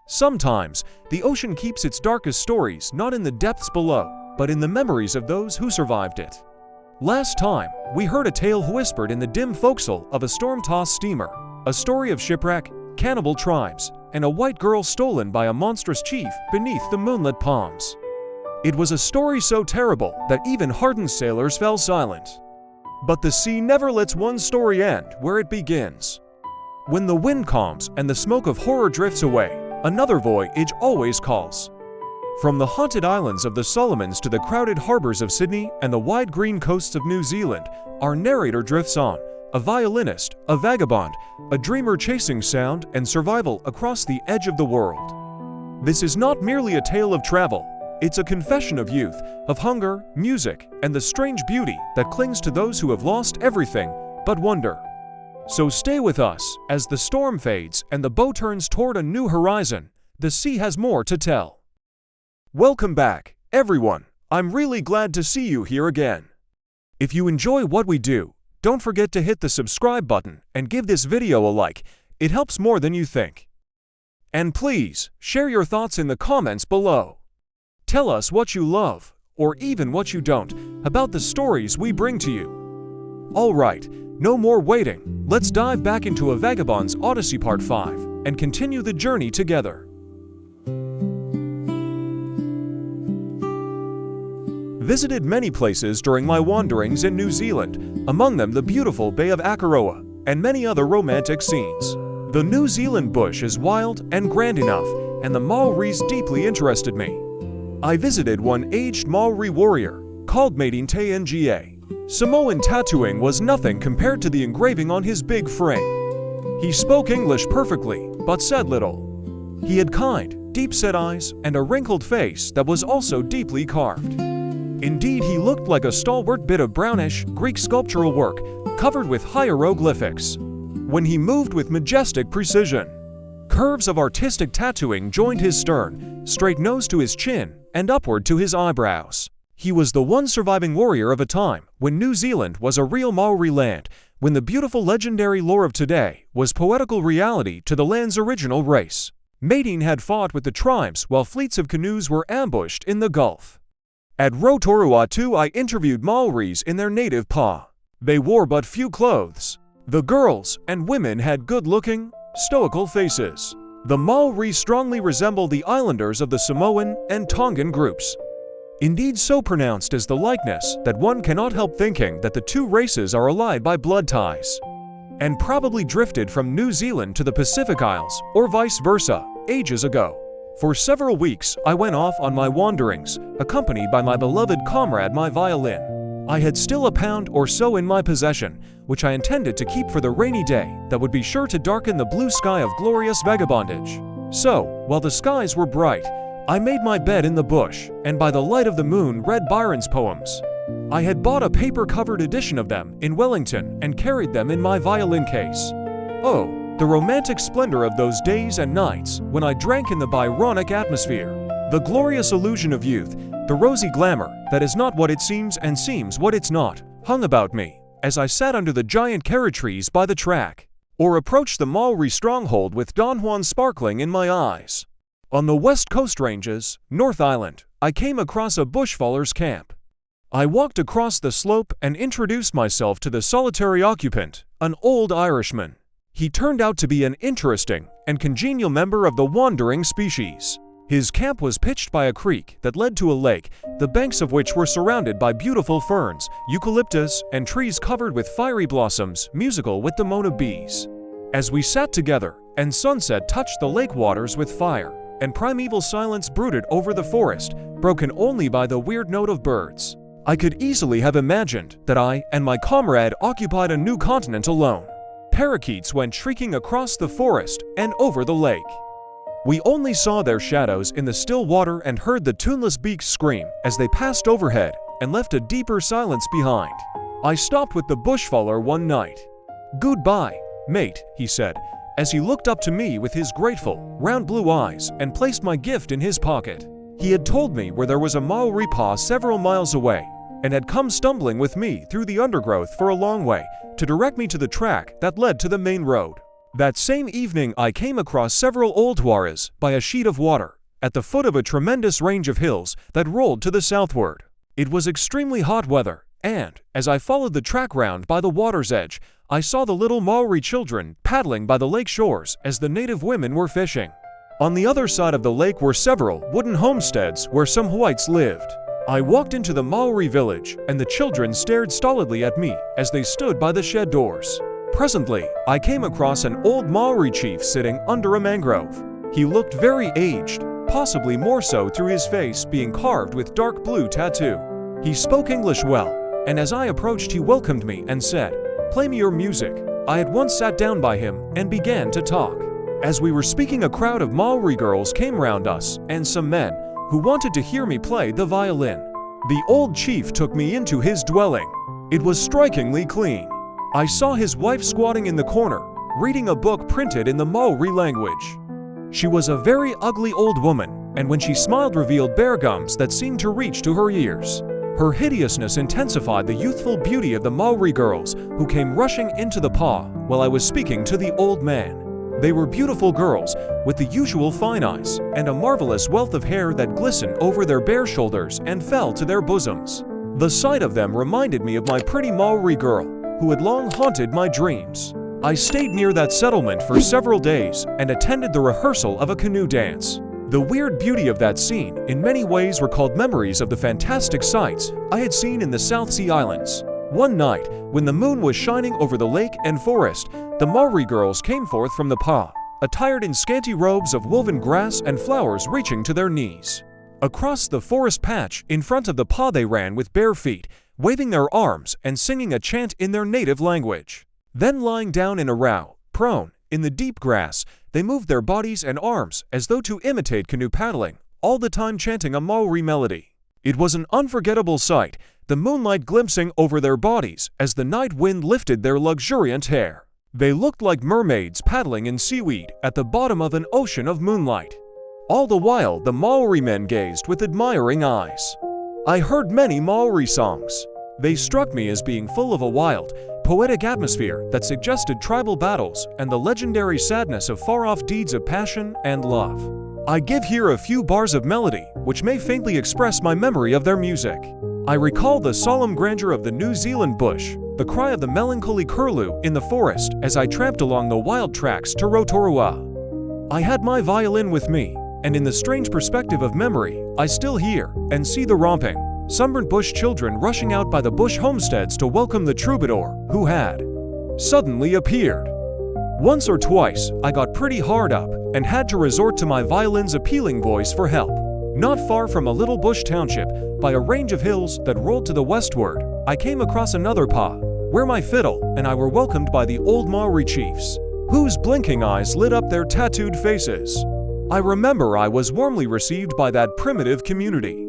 Sometimes, the ocean keeps its darkest stories not in the depths below, but in the memories of those who survived it. Last time, we heard a tale whispered in the dim forecastle of a storm-tossed steamer, a story of shipwreck, cannibal tribes, and a white girl stolen by a monstrous chief beneath the moonlit palms. It was a story so terrible that even hardened sailors fell silent. But the sea never lets one story end where it begins. When the wind calms and the smoke of horror drifts away, another voyage always calls. From the haunted islands of the Solomons to the crowded harbors of Sydney and the wide green coasts of New Zealand, our narrator drifts on, a violinist, a vagabond, a dreamer chasing sound and survival across the edge of the world. This is not merely a tale of travel, it's a confession of youth, of hunger, music, and the strange beauty that clings to those who have lost everything but wonder. So stay with us as the storm fades and the boat turns toward a new horizon. The sea has more to tell. Welcome back, everyone. I'm really glad to see you here again. If you enjoy what we do, don't forget to hit the subscribe button and give this video a like. It helps more than you think. And please, share your thoughts in the comments below. Tell us what you love, or even what you don't, about the stories we bring to you. Alright, no more waiting, let's dive back into A Vagabond's Odyssey Part 5, and continue the journey together. Visited many places during my wanderings in New Zealand, among them the beautiful Bay of Akaroa, and many other romantic scenes. The New Zealand bush is wild and grand enough, and the Maoris deeply interested me. I visited one aged Maori warrior, called Mating Te Nga. Samoan tattooing was nothing compared to the engraving on his big frame. He spoke English perfectly, but said little. He had kind, deep-set eyes and a wrinkled face that was also deeply carved. Indeed, he looked like a stalwart bit of brownish, Greek sculptural work, covered with hieroglyphics. When he moved with majestic precision, curves of artistic tattooing joined his stern, straight nose to his chin, and upward to his eyebrows. He was the one surviving warrior of a time when New Zealand was a real Maori land, when the beautiful legendary lore of today was poetical reality to the land's original race. Mating had fought with the tribes while fleets of canoes were ambushed in the Gulf. At Rotoruatu, I interviewed Maoris in their native pa. They wore but few clothes. The girls and women had good-looking, stoical faces. The Maori strongly resemble the islanders of the Samoan and Tongan groups. Indeed, so pronounced is the likeness that one cannot help thinking that the two races are allied by blood ties, and probably drifted from New Zealand to the Pacific Isles, or vice versa, ages ago. For several weeks, I went off on my wanderings, accompanied by my beloved comrade, my violin. I had still a pound or so in my possession, which I intended to keep for the rainy day that would be sure to darken the blue sky of glorious vagabondage. So, while the skies were bright, I made my bed in the bush, and by the light of the moon read Byron's poems. I had bought a paper-covered edition of them in Wellington and carried them in my violin case. Oh, the romantic splendor of those days and nights when I drank in the Byronic atmosphere. The glorious illusion of youth, the rosy glamour that is not what it seems and seems what it's not, hung about me as I sat under the giant kera trees by the track, or approached the Maori stronghold with Don Juan sparkling in my eyes. On the west coast ranges, North Island, I came across a bushfaller's camp. I walked across the slope and introduced myself to the solitary occupant, an old Irishman. He turned out to be an interesting and congenial member of the wandering species. His camp was pitched by a creek that led to a lake, the banks of which were surrounded by beautiful ferns, eucalyptus, and trees covered with fiery blossoms, musical with the moan of bees. As we sat together, and sunset touched the lake waters with fire, and primeval silence brooded over the forest, broken only by the weird note of birds, I could easily have imagined that I and my comrade occupied a new continent alone. Parakeets went shrieking across the forest and over the lake. We only saw their shadows in the still water and heard the tuneless beaks scream as they passed overhead and left a deeper silence behind. I stopped with the bushfaller one night. "Goodbye, mate," he said, as he looked up to me with his grateful, round blue eyes and placed my gift in his pocket. He had told me where there was a Maori pa several miles away, and had come stumbling with me through the undergrowth for a long way to direct me to the track that led to the main road. That same evening I came across several old huaras by a sheet of water, at the foot of a tremendous range of hills that rolled to the southward. It was extremely hot weather, and, as I followed the track round by the water's edge, I saw the little Maori children paddling by the lake shores as the native women were fishing. On the other side of the lake were several wooden homesteads where some whites lived. I walked into the Maori village, and the children stared stolidly at me as they stood by the shed doors. Presently, I came across an old Maori chief sitting under a mangrove. He looked very aged, possibly more so through his face being carved with dark blue tattoo. He spoke English well, and as I approached he welcomed me and said, "Play me your music." I at once sat down by him and began to talk. As we were speaking, a crowd of Maori girls came round us, and some men, who wanted to hear me play the violin. The old chief took me into his dwelling. It was strikingly clean. I saw his wife squatting in the corner, reading a book printed in the Maori language. She was a very ugly old woman, and when she smiled revealed bare gums that seemed to reach to her ears. Her hideousness intensified the youthful beauty of the Maori girls who came rushing into the pa while I was speaking to the old man. They were beautiful girls with the usual fine eyes and a marvelous wealth of hair that glistened over their bare shoulders and fell to their bosoms. The sight of them reminded me of my pretty Maori girl, who had long haunted my dreams. I stayed near that settlement for several days and attended the rehearsal of a canoe dance. The weird beauty of that scene in many ways recalled memories of the fantastic sights I had seen in the South Sea Islands. One night, when the moon was shining over the lake and forest, the Maori girls came forth from the pa, attired in scanty robes of woven grass and flowers reaching to their knees. Across the forest patch in front of the pa they ran with bare feet, waving their arms and singing a chant in their native language. Then lying down in a row, prone, in the deep grass, they moved their bodies and arms as though to imitate canoe paddling, all the time chanting a Maori melody. It was an unforgettable sight, the moonlight glimpsing over their bodies as the night wind lifted their luxuriant hair. They looked like mermaids paddling in seaweed at the bottom of an ocean of moonlight. All the while, the Maori men gazed with admiring eyes. I heard many Maori songs. They struck me as being full of a wild, poetic atmosphere that suggested tribal battles and the legendary sadness of far-off deeds of passion and love. I give here a few bars of melody, which may faintly express my memory of their music. I recall the solemn grandeur of the New Zealand bush, the cry of the melancholy curlew in the forest as I tramped along the wild tracks to Rotorua. I had my violin with me, and in the strange perspective of memory, I still hear and see the romping, sunburnt bush children rushing out by the bush homesteads to welcome the troubadour who had suddenly appeared. Once or twice, I got pretty hard up and had to resort to my violin's appealing voice for help. Not far from a little bush township, by a range of hills that rolled to the westward, I came across another pa, where my fiddle and I were welcomed by the old Maori chiefs, whose blinking eyes lit up their tattooed faces. I remember I was warmly received by that primitive community.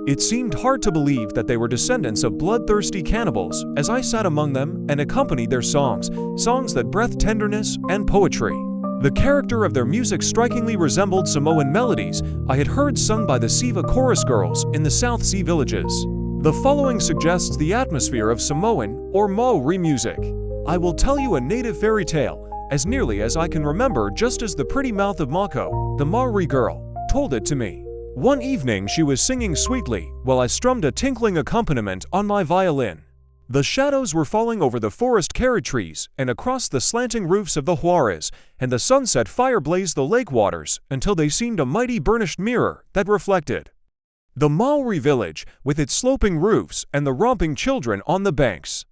It seemed hard to believe that they were descendants of bloodthirsty cannibals as I sat among them and accompanied their songs that breathed tenderness and poetry. The character of their music strikingly resembled Samoan melodies I had heard sung by the Siva chorus girls in the South Sea villages. The following suggests the atmosphere of Samoan or Maori music. I will tell you a native fairy tale, as nearly as I can remember, just as the pretty mouth of Mako, the Maori girl, told it to me. One evening she was singing sweetly while I strummed a tinkling accompaniment on my violin. The shadows were falling over the forest carrot trees and across the slanting roofs of the huaras, and the sunset fire blazed the lake waters until they seemed a mighty burnished mirror that reflected the Maori village with its sloping roofs and the romping children on the banks.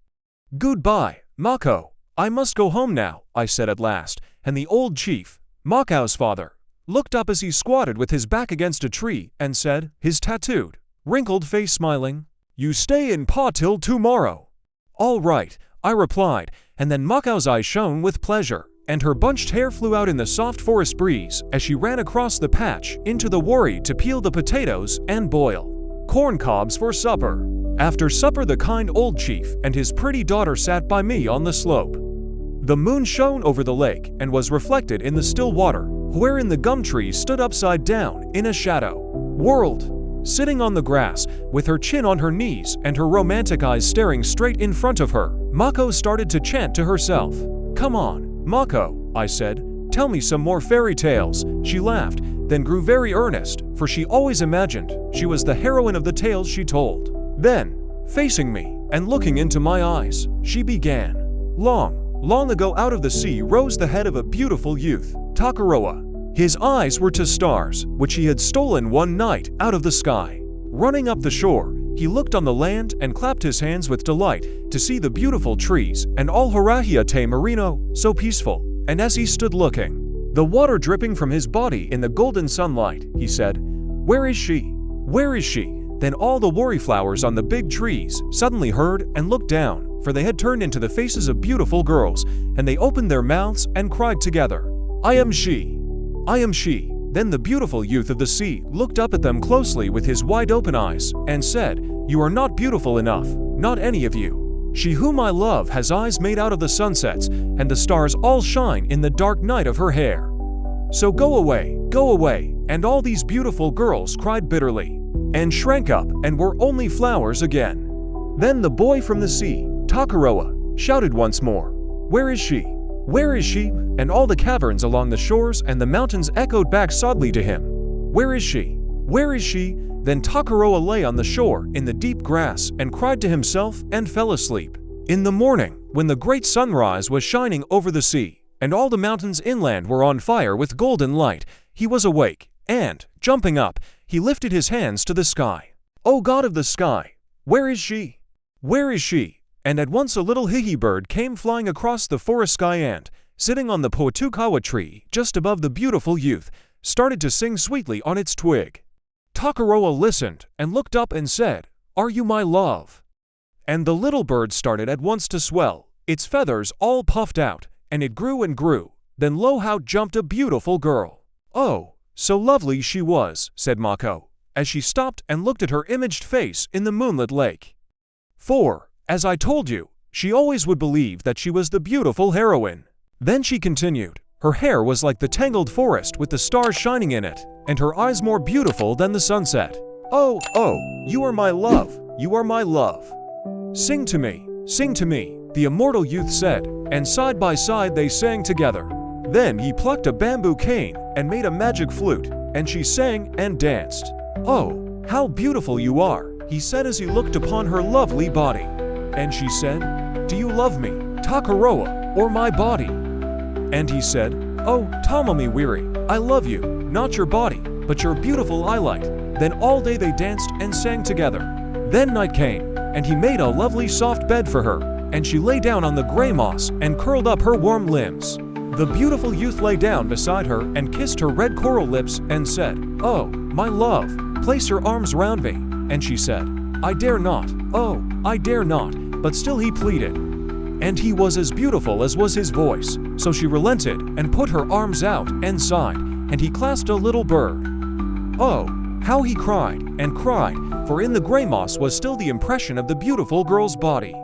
"Goodbye, Mako. I must go home now," I said at last, and the old chief, Mako's father, looked up as he squatted with his back against a tree and said, his tattooed, wrinkled face smiling, "You stay in pa till tomorrow." "All right," I replied, and then Mako's eyes shone with pleasure, and her bunched hair flew out in the soft forest breeze as she ran across the patch into the wurry to peel the potatoes and boil corn cobs for supper. After supper, the kind old chief and his pretty daughter sat by me on the slope. The moon shone over the lake and was reflected in the still water, wherein the gum tree stood upside down in a shadow world. Sitting on the grass, with her chin on her knees and her romantic eyes staring straight in front of her, Mako started to chant to herself. "Come on, Mako, I said. "Tell me some more fairy tales." She laughed, then grew very earnest, for she always imagined she was the heroine of the tales she told. Then, facing me and looking into my eyes, she began. Long ago out of the sea rose the head of a beautiful youth, Takaroa. His eyes were to stars, which he had stolen one night out of the sky. Running up the shore, he looked on the land and clapped his hands with delight to see the beautiful trees and all Harahia te Marino, so peaceful. And as he stood looking, the water dripping from his body in the golden sunlight, he said, "Where is she? Where is she?" Then all the worry flowers on the big trees suddenly heard and looked down, for they had turned into the faces of beautiful girls, and they opened their mouths and cried together, "I am she! I am she!" Then the beautiful youth of the sea looked up at them closely with his wide-open eyes and said, "You are not beautiful enough, not any of you. She whom I love has eyes made out of the sunsets, and the stars all shine in the dark night of her hair. So go away, and all these beautiful girls cried bitterly, and shrank up and were only flowers again. Then the boy from the sea, Takaroa, shouted once more, "Where is she? Where is she?" And all the caverns along the shores and the mountains echoed back sadly to him, "Where is she? Where is she?" Then Takaroa lay on the shore in the deep grass and cried to himself and fell asleep. In the morning, when the great sunrise was shining over the sea, and all the mountains inland were on fire with golden light, he was awake, and, jumping up, he lifted his hands to the sky. "O God of the sky, where is she? Where is she?" And at once a little hihi bird came flying across the forest sky and, sitting on the potukawa tree just above the beautiful youth, started to sing sweetly on its twig. Takaroa listened and looked up and said, "Are you my love?" And the little bird started at once to swell, its feathers all puffed out, and it grew and grew. Then lo, out jumped a beautiful girl. "Oh, so lovely she was," said Mako, as she stopped and looked at her imaged face in the moonlit lake. "For, as I told you, she always would believe that she was the beautiful heroine." Then she continued, "Her hair was like the tangled forest with the stars shining in it, and her eyes more beautiful than the sunset. Oh, you are my love, you are my love. Sing to me, the immortal youth said, and side by side they sang together. Then he plucked a bamboo cane and made a magic flute, and she sang and danced. "Oh, how beautiful you are," he said as he looked upon her lovely body. And she said, "Do you love me, Takaroa, or my body?" And he said, "Oh, Tamami weary, I love you, not your body, but your beautiful eyelight." Then all day they danced and sang together. Then night came, and he made a lovely soft bed for her, and she lay down on the gray moss and curled up her warm limbs. The beautiful youth lay down beside her and kissed her red coral lips and said, "Oh, my love, place your arms round me." And she said, "I dare not, oh, I dare not," but still he pleaded. And he was as beautiful as was his voice, so she relented and put her arms out and sighed, and he clasped a little bird. Oh, how he cried and cried, for in the gray moss was still the impression of the beautiful girl's body.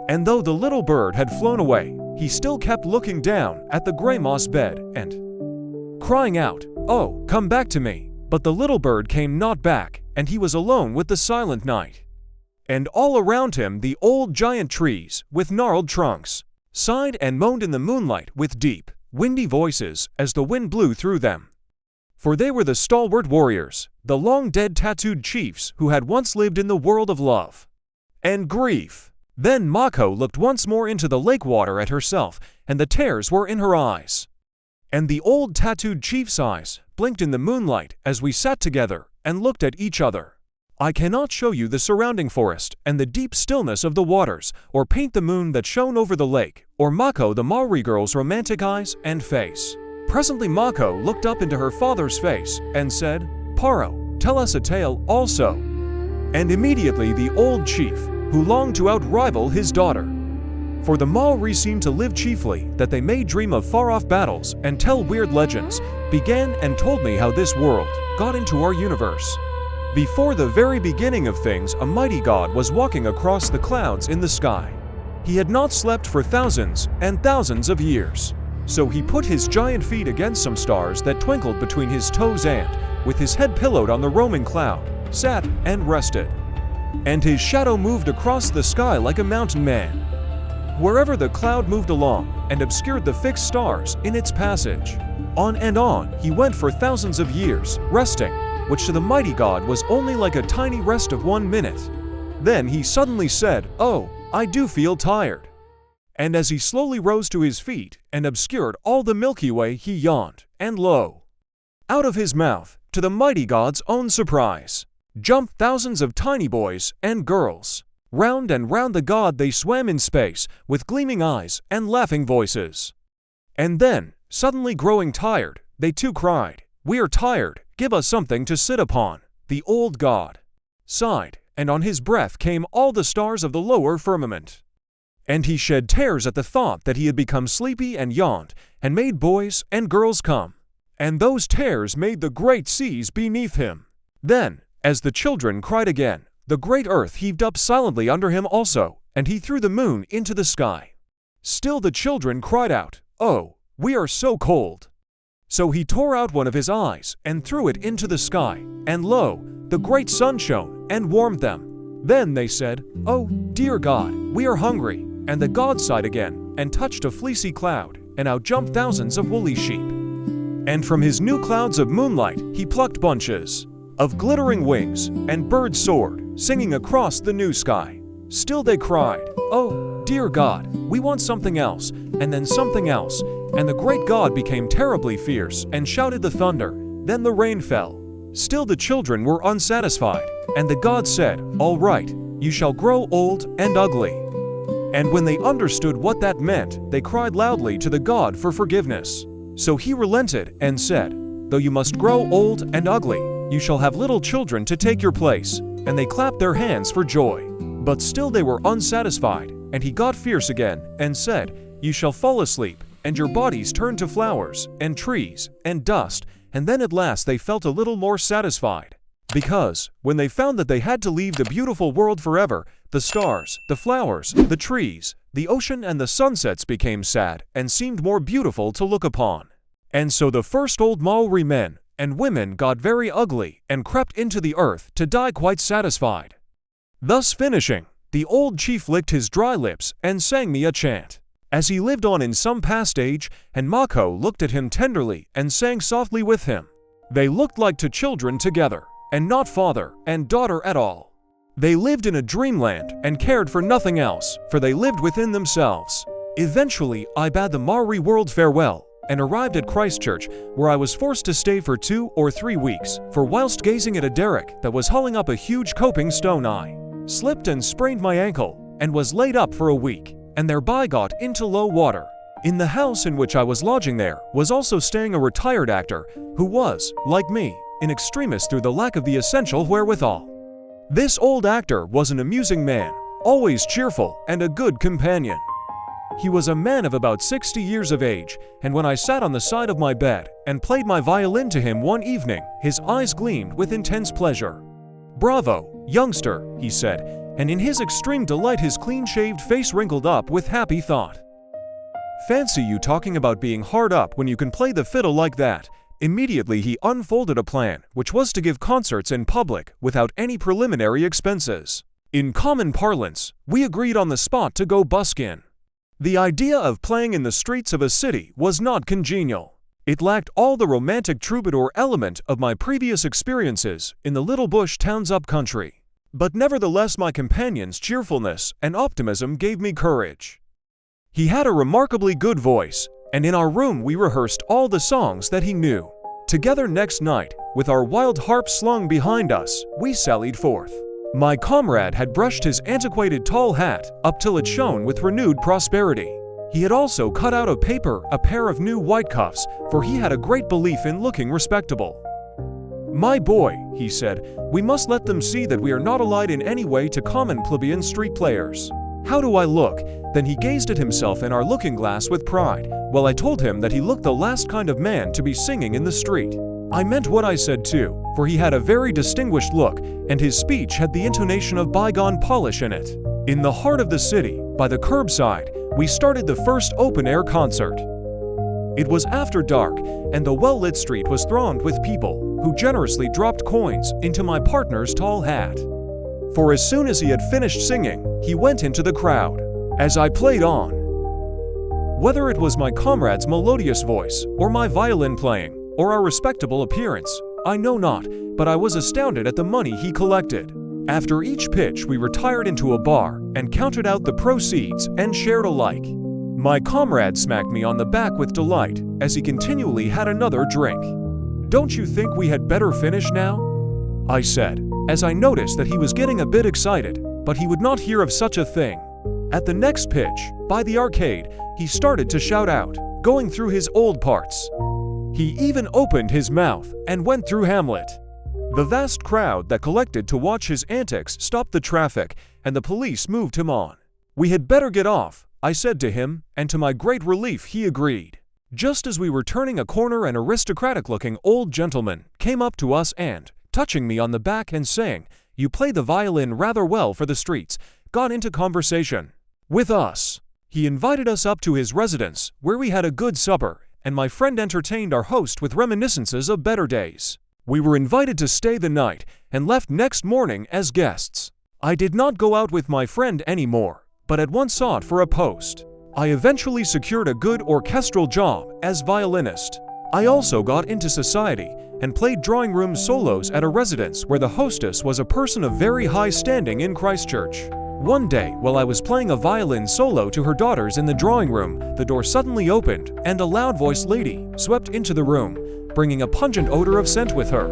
And though the little bird had flown away, he still kept looking down at the gray moss bed and crying out, "Oh, come back to me." But the little bird came not back, and he was alone with the silent night. And all around him the old giant trees, with gnarled trunks, sighed and moaned in the moonlight with deep, windy voices as the wind blew through them. For they were the stalwart warriors, the long-dead tattooed chiefs who had once lived in the world of love and grief. Then Mako looked once more into the lake water at herself, and the tears were in her eyes. And the old tattooed chief's eyes blinked in the moonlight as we sat together and looked at each other. I cannot show you the surrounding forest and the deep stillness of the waters, or paint the moon that shone over the lake, or Mako the Maori girl's romantic eyes and face. Presently Mako looked up into her father's face and said, "Paro, tell us a tale also." And immediately the old chief, who longed to outrival his daughter, for the Maori seem to live chiefly that they may dream of far-off battles and tell weird legends, began and told me how this world got into our universe. Before the very beginning of things, a mighty god was walking across the clouds in the sky. He had not slept for thousands and thousands of years. So he put his giant feet against some stars that twinkled between his toes and, with his head pillowed on the roaming cloud, sat and rested. And his shadow moved across the sky like a mountain man. wherever the cloud moved along and obscured the fixed stars in its passage. On and on he went for thousands of years, resting, which to the mighty God was only like a tiny rest of 1 minute. Then he suddenly said, "Oh, I do feel tired." And as he slowly rose to his feet and obscured all the Milky Way, he yawned, and lo! Out of his mouth, to the mighty God's own surprise, jumped thousands of tiny boys and girls. Round and round the God they swam in space, with gleaming eyes and laughing voices. And then, suddenly growing tired, they too cried, "We are tired, give us something to sit upon." The old God sighed, and on his breath came all the stars of the lower firmament. And he shed tears at the thought that he had become sleepy and yawned, and made boys and girls come. And those tears made the great seas beneath him. Then, as the children cried again, the great earth heaved up silently under him also, and he threw the moon into the sky. Still the children cried out, "Oh, we are so cold." So he tore out one of his eyes and threw it into the sky, and lo, the great sun shone and warmed them. Then they said, "Oh, dear God, we are hungry." And the God sighed again and touched a fleecy cloud, and out jumped thousands of woolly sheep. And from his new clouds of moonlight he plucked bunches of glittering wings, and birds soared, singing across the new sky. Still they cried, "Oh, dear God, we want something else," and then something else, and the great God became terribly fierce and shouted the thunder. Then the rain fell. Still the children were unsatisfied, and the God said, "All right, you shall grow old and ugly." And when they understood what that meant, they cried loudly to the God for forgiveness. So he relented and said, "Though you must grow old and ugly, you shall have little children to take your place." And they clapped their hands for joy. But still they were unsatisfied, and he got fierce again and said, "You shall fall asleep, and your bodies turn to flowers and trees and dust." And then at last they felt a little more satisfied. Because, when they found that they had to leave the beautiful world forever, the stars, the flowers, the trees, the ocean and the sunsets became sad and seemed more beautiful to look upon. And so the first old Maori men and women got very ugly and crept into the earth to die quite satisfied. Thus finishing, the old chief licked his dry lips and sang me a chant. As he lived on in some past age, and Mako looked at him tenderly and sang softly with him. They looked like two children together, and not father and daughter at all. They lived in a dreamland and cared for nothing else, for they lived within themselves. Eventually, I bade the Maori world farewell, and arrived at Christchurch, where I was forced to stay for 2 or 3 weeks, for whilst gazing at a derrick that was hauling up a huge coping stone, I slipped and sprained my ankle, and was laid up for a week, and thereby got into low water. In the house in which I was lodging there was also staying a retired actor, who was, like me, in extremis through the lack of the essential wherewithal. This old actor was an amusing man, always cheerful and a good companion. He was a man of about 60 years of age, and when I sat on the side of my bed and played my violin to him one evening, his eyes gleamed with intense pleasure. "Bravo, youngster," he said, and in his extreme delight his clean-shaved face wrinkled up with happy thought. "Fancy you talking about being hard up when you can play the fiddle like that." Immediately he unfolded a plan, which was to give concerts in public without any preliminary expenses. In common parlance, we agreed on the spot to go buskin. The idea of playing in the streets of a city was not congenial. It lacked all the romantic troubadour element of my previous experiences in the little bush towns up country. But nevertheless my companion's cheerfulness and optimism gave me courage. He had a remarkably good voice, and in our room we rehearsed all the songs that he knew. Together next night, with our wild harp slung behind us, we sallied forth. My comrade had brushed his antiquated tall hat up till it shone with renewed prosperity. He had also cut out of paper a pair of new white cuffs, for he had a great belief in looking respectable. "My boy," he said, "we must let them see that we are not allied in any way to common plebeian street players. How do I look?" Then he gazed at himself in our looking-glass with pride, while I told him that he looked the last kind of man to be singing in the street. I meant what I said too, for he had a very distinguished look, and his speech had the intonation of bygone polish in it. In the heart of the city, by the curbside, we started the first open-air concert. It was after dark, and the well-lit street was thronged with people, who generously dropped coins into my partner's tall hat. For as soon as he had finished singing, he went into the crowd. as I played on. Whether it was my comrade's melodious voice, or my violin playing, or our respectable appearance, I know not, but I was astounded at the money he collected. After each pitch, we retired into a bar and counted out the proceeds and shared alike. My comrade smacked me on the back with delight as he continually had another drink. "Don't you think we had better finish now?" I said, as I noticed that he was getting a bit excited, but he would not hear of such a thing. At the next pitch, by the arcade, he started to shout out, going through his old parts. He even opened his mouth and went through Hamlet. The vast crowd that collected to watch his antics stopped the traffic, and the police moved him on. "We had better get off," I said to him, and to my great relief he agreed. Just as we were turning a corner, an aristocratic-looking old gentleman came up to us and, touching me on the back and saying, "You play the violin rather well for the streets," got into conversation with us. He invited us up to his residence, where we had a good supper, and my friend entertained our host with reminiscences of better days. We were invited to stay the night and left next morning as guests. I did not go out with my friend anymore, but at once sought for a post. I eventually secured a good orchestral job as violinist. I also got into society and played drawing room solos at a residence where the hostess was a person of very high standing in Christchurch. One day, while I was playing a violin solo to her daughters in the drawing room, the door suddenly opened and a loud-voiced lady swept into the room, bringing a pungent odor of scent with her.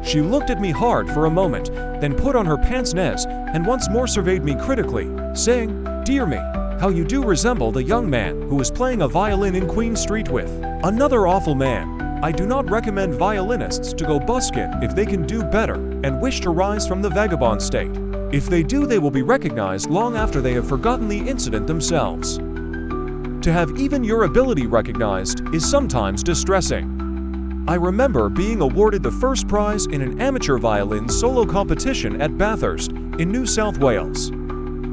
She looked at me hard for a moment, then put on her pince-nez and once more surveyed me critically, saying, "Dear me, how you do resemble the young man who was playing a violin in Queen Street with another awful man. I do not recommend violinists to go busking if they can do better and wish to rise from the vagabond state. If they do, they will be recognized long after they have forgotten the incident themselves. To have even your ability recognized is sometimes distressing." I remember being awarded the first prize in an amateur violin solo competition at Bathurst in New South Wales.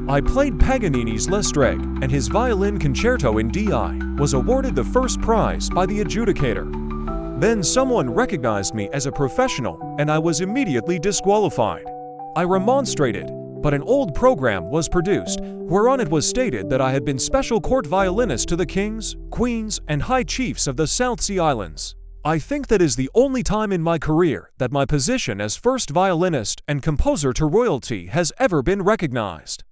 I played Paganini's L'Estrade, and his violin concerto in D.I. was awarded the first prize by the adjudicator. Then someone recognized me as a professional, and I was immediately disqualified. I remonstrated, but an old program was produced, whereon it was stated that I had been special court violinist to the kings, queens, and high chiefs of the South Sea Islands. I think that is the only time in my career that my position as first violinist and composer to royalty has ever been recognized.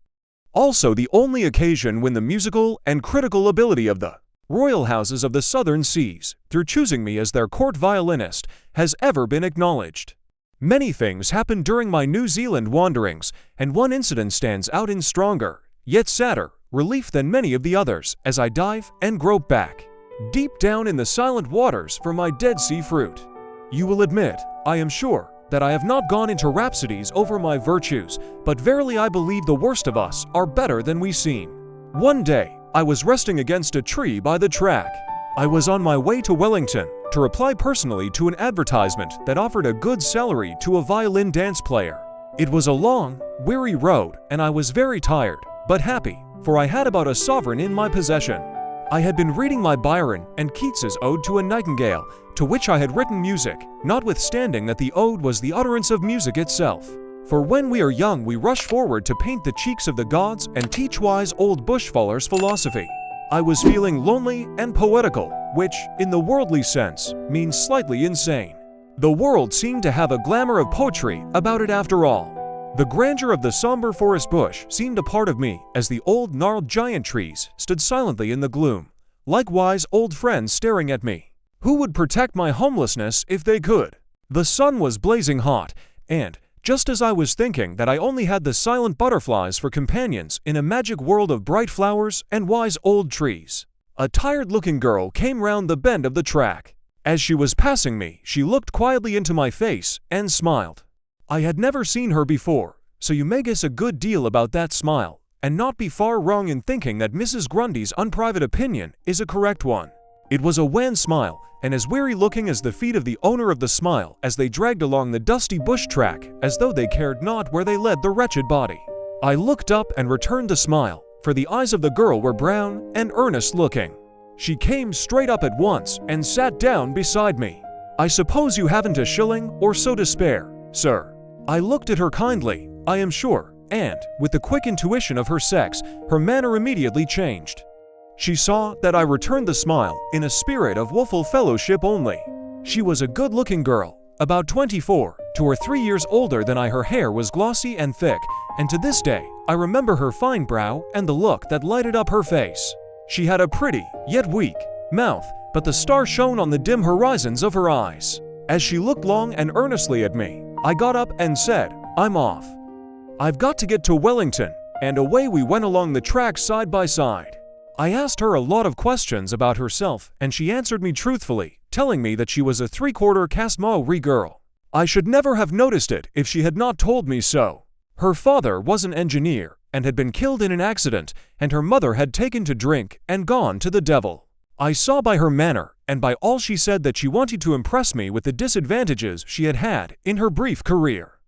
Also the only occasion when the musical and critical ability of the royal houses of the Southern Seas, through choosing me as their court violinist, has ever been acknowledged. Many things happened during my New Zealand wanderings, and one incident stands out in stronger, yet sadder, relief than many of the others as I dive and grope back deep down in the silent waters for my Dead Sea fruit. You will admit, I am sure, that I have not gone into rhapsodies over my virtues, but verily I believe the worst of us are better than we seem. One day, I was resting against a tree by the track. I was on my way to Wellington to reply personally to an advertisement that offered a good salary to a violin dance player. It was a long, weary road, and I was very tired, but happy, for I had about a sovereign in my possession. I had been reading my Byron and Keats's Ode to a Nightingale, to which I had written music, notwithstanding that the ode was the utterance of music itself. For when we are young we rush forward to paint the cheeks of the gods and teach wise old bushfallers philosophy. I was feeling lonely and poetical, which, in the worldly sense, means slightly insane. The world seemed to have a glamour of poetry about it after all. The grandeur of the somber forest bush seemed a part of me as the old gnarled giant trees stood silently in the gloom, likewise old friends staring at me. Who would protect my homelessness if they could? The sun was blazing hot, and, just as I was thinking that I only had the silent butterflies for companions in a magic world of bright flowers and wise old trees, a tired-looking girl came round the bend of the track. As she was passing me, she looked quietly into my face and smiled. I had never seen her before, so you may guess a good deal about that smile, and not be far wrong in thinking that Mrs. Grundy's unprivate opinion is a correct one. It was a wan smile, and as weary-looking as the feet of the owner of the smile as they dragged along the dusty bush track, as though they cared not where they led the wretched body. I looked up and returned the smile, for the eyes of the girl were brown and earnest-looking. She came straight up at once and sat down beside me. "I suppose you haven't a shilling or so to spare, sir?" I looked at her kindly, I am sure, and, with the quick intuition of her sex, her manner immediately changed. She saw that I returned the smile in a spirit of woeful fellowship only. She was a good-looking girl, about 24, 2 or 3 years older than I. Her hair was glossy and thick, and to this day, I remember her fine brow and the look that lighted up her face. She had a pretty, yet weak, mouth, but the star shone on the dim horizons of her eyes. As she looked long and earnestly at me, I got up and said, "I'm off. I've got to get to Wellington," and away we went along the track side by side. I asked her a lot of questions about herself, and she answered me truthfully, telling me that she was a 3/4 caste Maori girl. I should never have noticed it if she had not told me so. Her father was an engineer and had been killed in an accident, and her mother had taken to drink and gone to the devil. I saw by her manner and by all she said that she wanted to impress me with the disadvantages she had had in her brief career.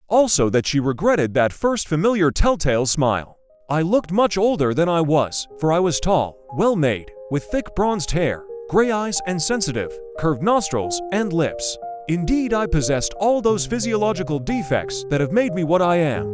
Also that she regretted that first familiar telltale smile. I looked much older than I was, for I was tall, well-made, with thick bronzed hair, gray eyes and sensitive, curved nostrils and lips. Indeed, I possessed all those physiological defects that have made me what I am.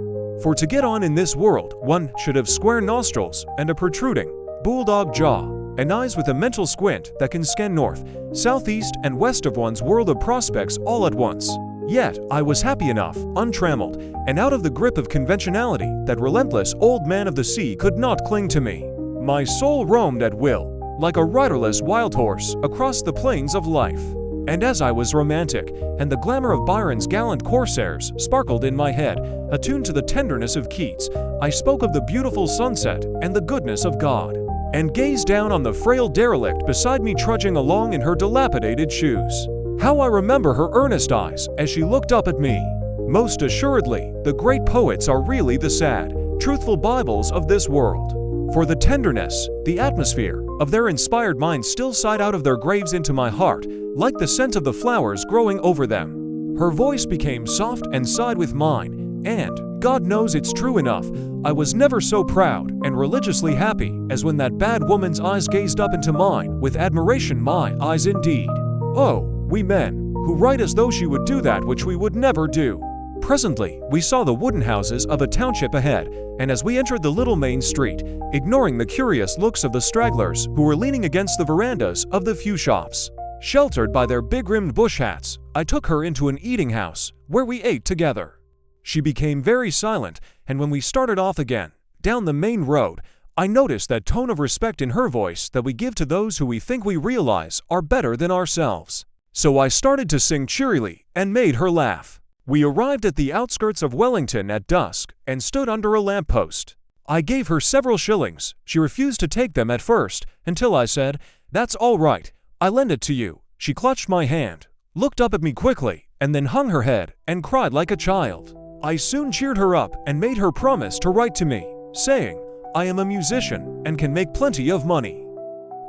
For to get on in this world, one should have square nostrils and a protruding, bulldog jaw, and eyes with a mental squint that can scan north, southeast, and west of one's world of prospects all at once. Yet, I was happy enough, untrammeled, and out of the grip of conventionality that relentless old man of the sea could not cling to me. My soul roamed at will, like a riderless wild horse, across the plains of life. And as I was romantic, and the glamour of Byron's gallant corsairs sparkled in my head, attuned to the tenderness of Keats, I spoke of the beautiful sunset and the goodness of God, and gazed down on the frail derelict beside me trudging along in her dilapidated shoes. How I remember her earnest eyes as she looked up at me. Most assuredly, the great poets are really the sad, truthful Bibles of this world. For the tenderness, the atmosphere of their inspired minds still sighed out of their graves into my heart, like the scent of the flowers growing over them. Her voice became soft and sighed with mine, and, God knows it's true enough, I was never so proud and religiously happy as when that bad woman's eyes gazed up into mine with admiration. My eyes indeed. Oh, we men, who write as though she would do that which we would never do. Presently, we saw the wooden houses of a township ahead, and as we entered the little main street, ignoring the curious looks of the stragglers who were leaning against the verandas of the few shops, sheltered by their big-rimmed bush hats, I took her into an eating house, where we ate together. She became very silent, and when we started off again, down the main road, I noticed that tone of respect in her voice that we give to those who we think we realize are better than ourselves. So I started to sing cheerily and made her laugh. We arrived at the outskirts of Wellington at dusk and stood under a lamppost. I gave her several shillings. She refused to take them at first, until I said, "That's all right, I lend it to you." She clutched my hand, looked up at me quickly, and then hung her head and cried like a child. I soon cheered her up and made her promise to write to me, saying, "I am a musician and can make plenty of money."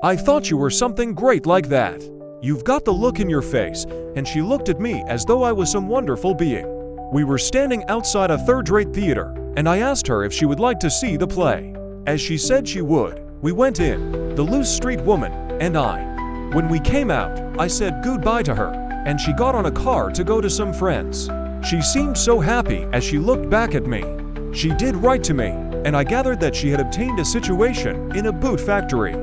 "I thought you were something great like that. You've got the look in your face," and she looked at me as though I was some wonderful being. We were standing outside a third-rate theater, and I asked her if she would like to see the play. As she said she would, we went in, the loose street woman and I. When we came out, I said goodbye to her, and she got on a car to go to some friends. She seemed so happy as she looked back at me. She did write to me, and I gathered that she had obtained a situation in a boot factory.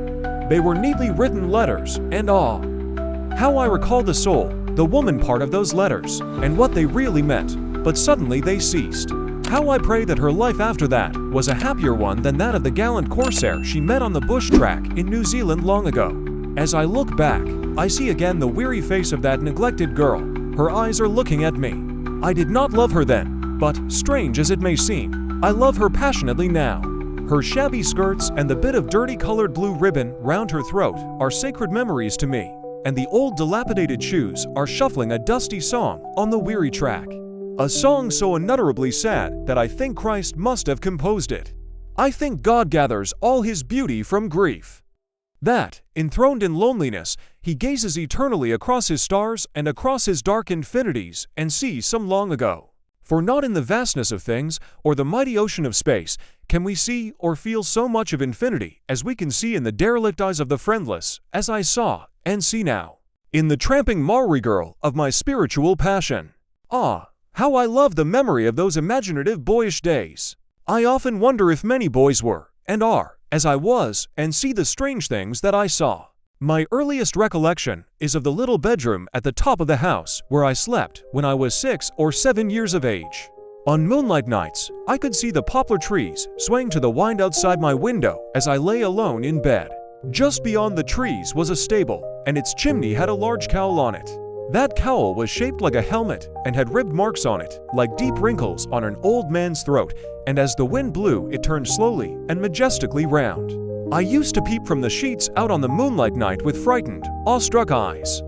They were neatly written letters, and how I recalled the soul, the woman part of those letters, and what they really meant, but suddenly they ceased. How I pray that her life after that was a happier one than that of the gallant corsair she met on the bush track in New Zealand long ago. As I look back, I see again the weary face of that neglected girl. Her eyes are looking at me. I did not love her then, but, strange as it may seem, I love her passionately now. Her shabby skirts and the bit of dirty colored blue ribbon round her throat are sacred memories to me, and the old dilapidated shoes are shuffling a dusty song on the weary track. A song so unutterably sad that I think Christ must have composed it. I think God gathers all his beauty from grief. That, enthroned in loneliness, he gazes eternally across his stars and across his dark infinities and sees some long ago. For not in the vastness of things, or the mighty ocean of space, can we see or feel so much of infinity as we can see in the derelict eyes of the friendless, as I saw and see now, in the tramping Maori girl of my spiritual passion. Ah, How I love the memory of those imaginative boyish days. I often wonder if many boys were, and are, as I was, and see the strange things that I saw. My earliest recollection is of the little bedroom at the top of the house where I slept when I was 6 or 7 years of age. On moonlight nights, I could see the poplar trees swaying to the wind outside my window as I lay alone in bed. Just beyond the trees was a stable, and its chimney had a large cowl on it. That cowl was shaped like a helmet and had ribbed marks on it, like deep wrinkles on an old man's throat, and as the wind blew, it turned slowly and majestically round. I used to peep from the sheets out on the moonlight night with frightened, awestruck eyes.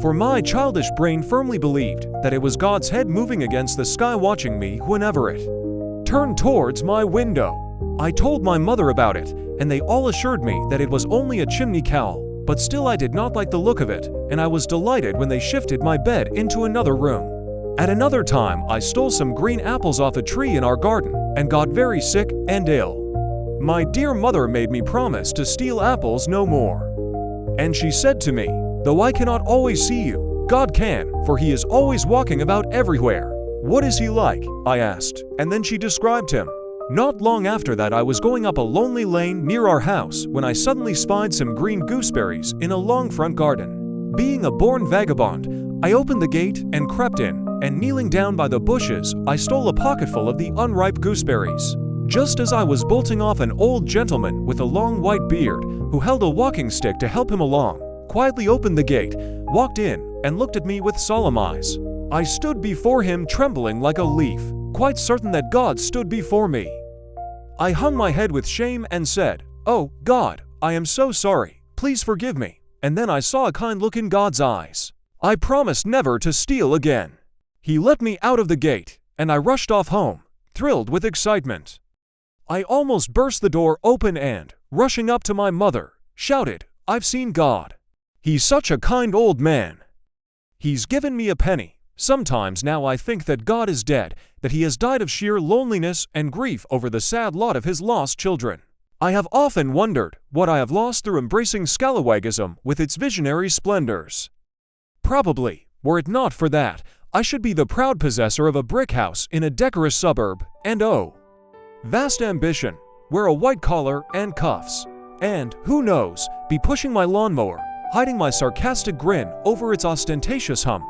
For my childish brain firmly believed that it was God's head moving against the sky watching me whenever it turned towards my window. I told my mother about it, and they all assured me that it was only a chimney cowl, but still I did not like the look of it, and I was delighted when they shifted my bed into another room. At another time, I stole some green apples off a tree in our garden and got very sick and ill. My dear mother made me promise to steal apples no more. And she said to me, "Though I cannot always see you, God can, for He is always walking about everywhere." "What is He like?" I asked, and then she described Him. Not long after that, I was going up a lonely lane near our house when I suddenly spied some green gooseberries in a long front garden. Being a born vagabond, I opened the gate and crept in, and kneeling down by the bushes, I stole a pocketful of the unripe gooseberries. Just as I was bolting off, an old gentleman with a long white beard, who held a walking stick to help him along, quietly opened the gate, walked in, and looked at me with solemn eyes. I stood before him trembling like a leaf, quite certain that God stood before me. I hung my head with shame and said, "Oh, God, I am so sorry, please forgive me." And then I saw a kind look in God's eyes. I promised never to steal again. He let me out of the gate, and I rushed off home, thrilled with excitement. I almost burst the door open and, rushing up to my mother, shouted, "I've seen God. He's such a kind old man. He's given me a penny." Sometimes now I think that God is dead, that He has died of sheer loneliness and grief over the sad lot of His lost children. I have often wondered what I have lost through embracing scalawagism with its visionary splendors. Probably, were it not for that, I should be the proud possessor of a brick house in a decorous suburb, and vast ambition, wear a white collar and cuffs, and, who knows, be pushing my lawnmower, hiding my sarcastic grin over its ostentatious hum.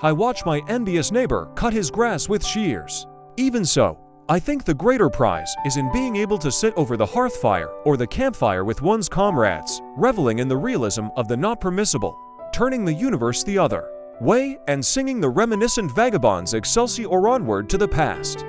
I watch my envious neighbor cut his grass with shears. Even so, I think the greater prize is in being able to sit over the hearth fire or the campfire with one's comrades, reveling in the realism of the not permissible, turning the universe the other way, and singing the reminiscent Vagabond's Excelsior onward to the past.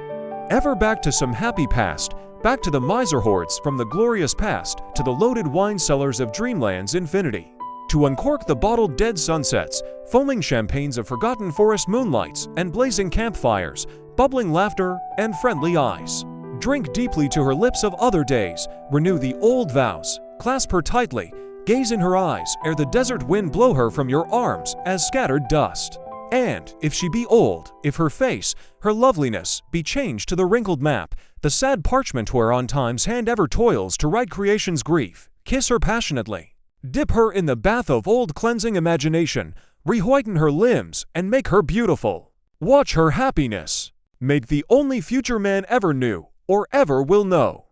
Ever back to some happy past, back to the miser hordes from the glorious past, to the loaded wine cellars of dreamland's infinity. To uncork the bottled dead sunsets, foaming champagnes of forgotten forest moonlights, and blazing campfires, bubbling laughter, and friendly eyes. Drink deeply to her lips of other days, renew the old vows, clasp her tightly, gaze in her eyes ere the desert wind blow her from your arms as scattered dust. And, if she be old, if her face, her loveliness, be changed to the wrinkled map, the sad parchment whereon time's hand ever toils to write creation's grief, kiss her passionately. Dip her in the bath of old cleansing imagination, rewhiten her limbs, and make her beautiful. Watch her happiness. Make the only future man ever knew, or ever will know.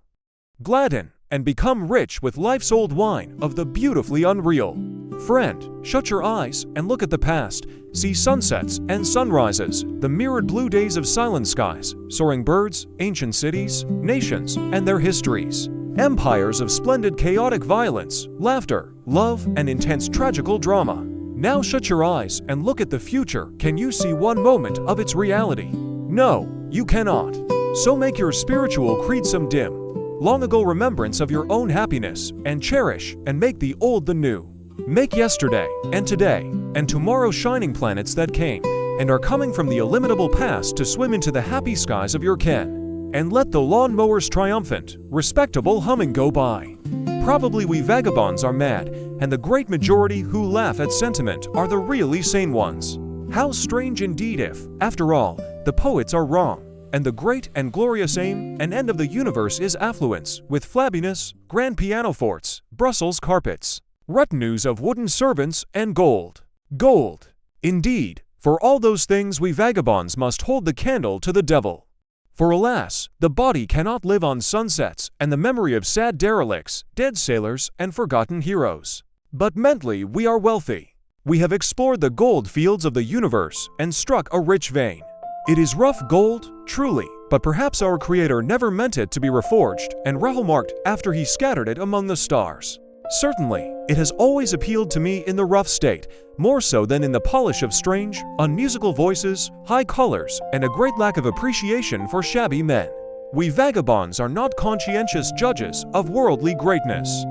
Gladden, and become rich with life's old wine of the beautifully unreal. Friend, shut your eyes and look at the past. See sunsets and sunrises, the mirrored blue days of silent skies, soaring birds, ancient cities, nations, and their histories. Empires of splendid chaotic violence, laughter, love, and intense tragical drama. Now shut your eyes and look at the future. Can you see one moment of its reality? No, you cannot. So make your spiritual creed some dim, long ago remembrance of your own happiness, and cherish and make the old the new. Make yesterday, and today, and tomorrow shining planets that came, and are coming from the illimitable past to swim into the happy skies of your ken. And let the lawnmower's triumphant, respectable humming go by. Probably we vagabonds are mad, and the great majority who laugh at sentiment are the really sane ones. How strange indeed if, after all, the poets are wrong, and the great and glorious aim and end of the universe is affluence, with flabbiness, grand pianofortes, Brussels carpets, retinues of wooden servants, and gold. Gold! Indeed, For all those things we vagabonds must hold the candle to the devil. For alas, the body cannot live on sunsets and the memory of sad derelicts, dead sailors, and forgotten heroes. But mentally we are wealthy. We have explored the gold fields of the universe and struck a rich vein. It is rough gold, truly, but perhaps our Creator never meant it to be reforged and marked after He scattered it among the stars. Certainly, it has always appealed to me in the rough state, more so than in the polish of strange, unmusical voices, high colors, and a great lack of appreciation for shabby men. We vagabonds are not conscientious judges of worldly greatness.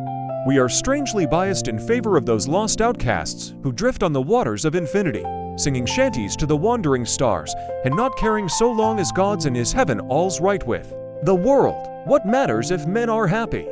We are strangely biased in favor of those lost outcasts who drift on the waters of infinity, singing shanties to the wandering stars, and not caring so long as God's in His heaven all's right with the world. What matters if men are happy?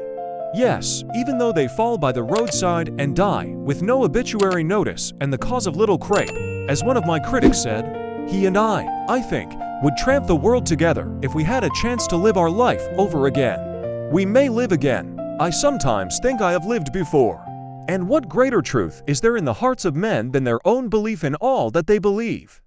Yes, even though they fall by the roadside and die with no obituary notice and the cause of little crepe, as one of my critics said, he and I think, would tramp the world together if we had a chance to live our life over again. We may live again. I sometimes think I have lived before. And what greater truth is there in the hearts of men than their own belief in all that they believe?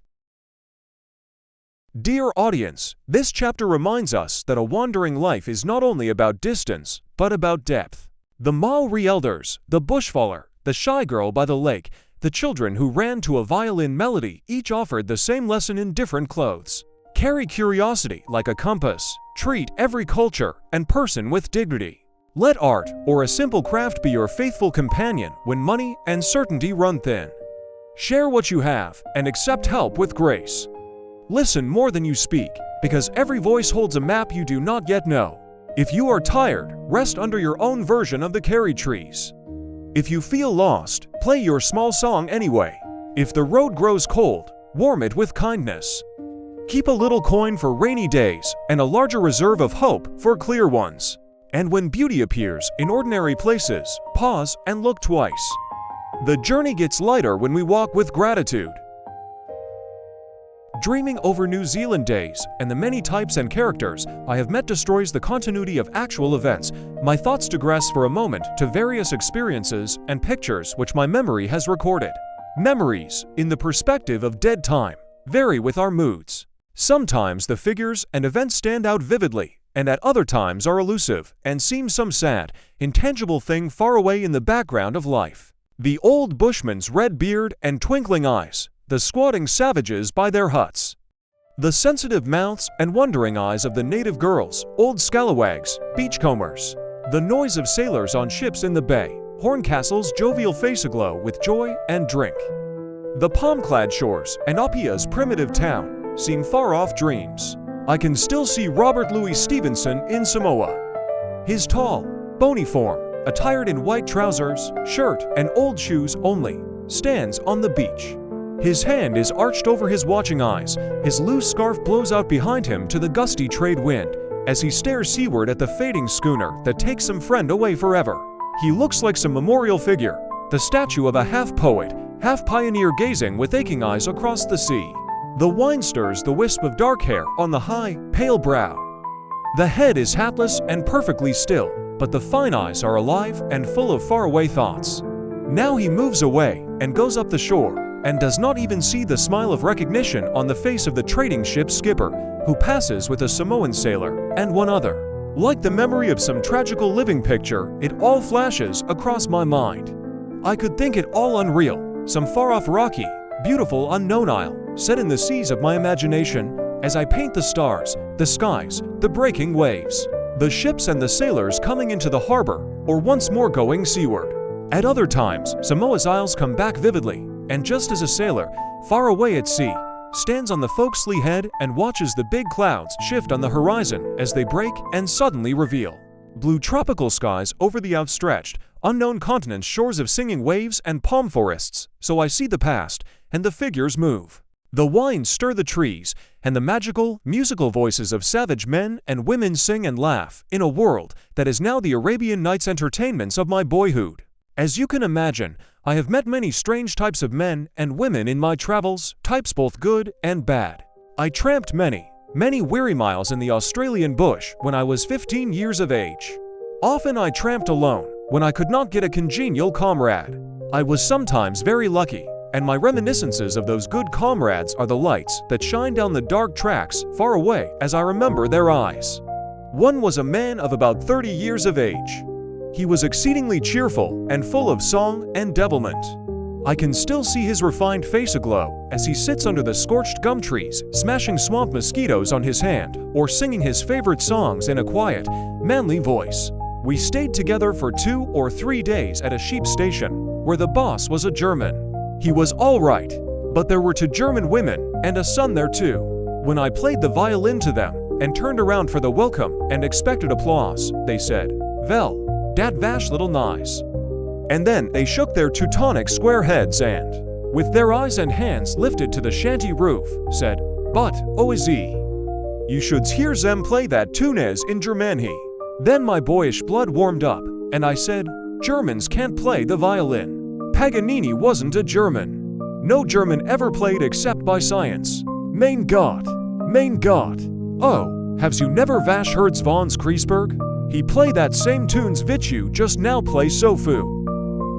Dear audience, this chapter reminds us that a wandering life is not only about distance, but about depth. The Maori elders, the bushfaller, the shy girl by the lake, the children who ran to a violin melody each offered the same lesson in different clothes. Carry curiosity like a compass. Treat every culture and person with dignity. Let art or a simple craft be your faithful companion when money and certainty run thin. Share what you have and accept help with grace. Listen more than you speak, because every voice holds a map you do not yet know. If you are tired, rest under your own version of the carry trees. If you feel lost, play your small song anyway. If the road grows cold, warm it with kindness. Keep a little coin for rainy days and a larger reserve of hope for clear ones. And when beauty appears in ordinary places, pause and look twice. The journey gets lighter when we walk with gratitude. Dreaming over New Zealand days and the many types and characters I have met destroys the continuity of actual events. My thoughts digress for a moment to various experiences and pictures which my memory has recorded. Memories, in the perspective of dead time, vary with our moods. Sometimes the figures and events stand out vividly, and at other times are elusive and seem some sad, intangible thing far away in the background of life. The old bushman's red beard and twinkling eyes, the squatting savages by their huts. The sensitive mouths and wondering eyes of the native girls, old scalawags, beachcombers. The noise of sailors on ships in the bay, Horncastle's jovial face aglow with joy and drink. The palm-clad shores and Apia's primitive town seem far-off dreams. I can still see Robert Louis Stevenson in Samoa. His tall, bony form, attired in white trousers, shirt, and old shoes only, stands on the beach. His hand is arched over his watching eyes. His loose scarf blows out behind him to the gusty trade wind as he stares seaward at the fading schooner that takes some friend away forever. He looks like some memorial figure, the statue of a half-poet, half-pioneer gazing with aching eyes across the sea. The wine stirs the wisp of dark hair on the high, pale brow. The head is hatless and perfectly still, but the fine eyes are alive and full of faraway thoughts. Now he moves away and goes up the shore, and does not even see the smile of recognition on the face of the trading ship's skipper, who passes with a Samoan sailor and one other. Like the memory of some tragical living picture, it all flashes across my mind. I could think it all unreal, some far-off rocky, beautiful unknown isle, set in the seas of my imagination, as I paint the stars, the skies, the breaking waves, the ships and the sailors coming into the harbor, or once more going seaward. At other times, Samoa's isles come back vividly, and just as a sailor, far away at sea, stands on the forecastle head and watches the big clouds shift on the horizon as they break and suddenly reveal blue tropical skies over the outstretched, unknown continents, shores of singing waves and palm forests. So I see the past, and the figures move. The wines stir the trees, and the magical, musical voices of savage men and women sing and laugh in a world that is now the Arabian Nights entertainments of my boyhood. As you can imagine, I have met many strange types of men and women in my travels, types both good and bad. I tramped many weary miles in the Australian bush when I was 15 years of age. Often I tramped alone when I could not get a congenial comrade. I was sometimes very lucky, and my reminiscences of those good comrades are the lights that shine down the dark tracks far away as I remember their eyes. One was a man of about 30 years of age. He was exceedingly cheerful and full of song and devilment. I can still see his refined face aglow as he sits under the scorched gum trees, smashing swamp mosquitoes on his hand or singing his favorite songs in a quiet, manly voice. We stayed together for 2 or 3 days at a sheep station, where the boss was a German. He was all right, but there were 2 German women and a son there too. When I played the violin to them and turned around for the welcome and expected applause, they said, "Vel, dat vash little nice." And then they shook their Teutonic square heads and, with their eyes and hands lifted to the shanty roof, said, "But, Odyssey, you should hear them play that tunes in Germany." Then my boyish blood warmed up, and I said, "Germans can't play the violin. Paganini wasn't a German. No German ever played except by science. Mein Gott, mein Gott. Oh, have you never vash heard Svans Kreisberg? He play that same tunes vich you just now play Sofu."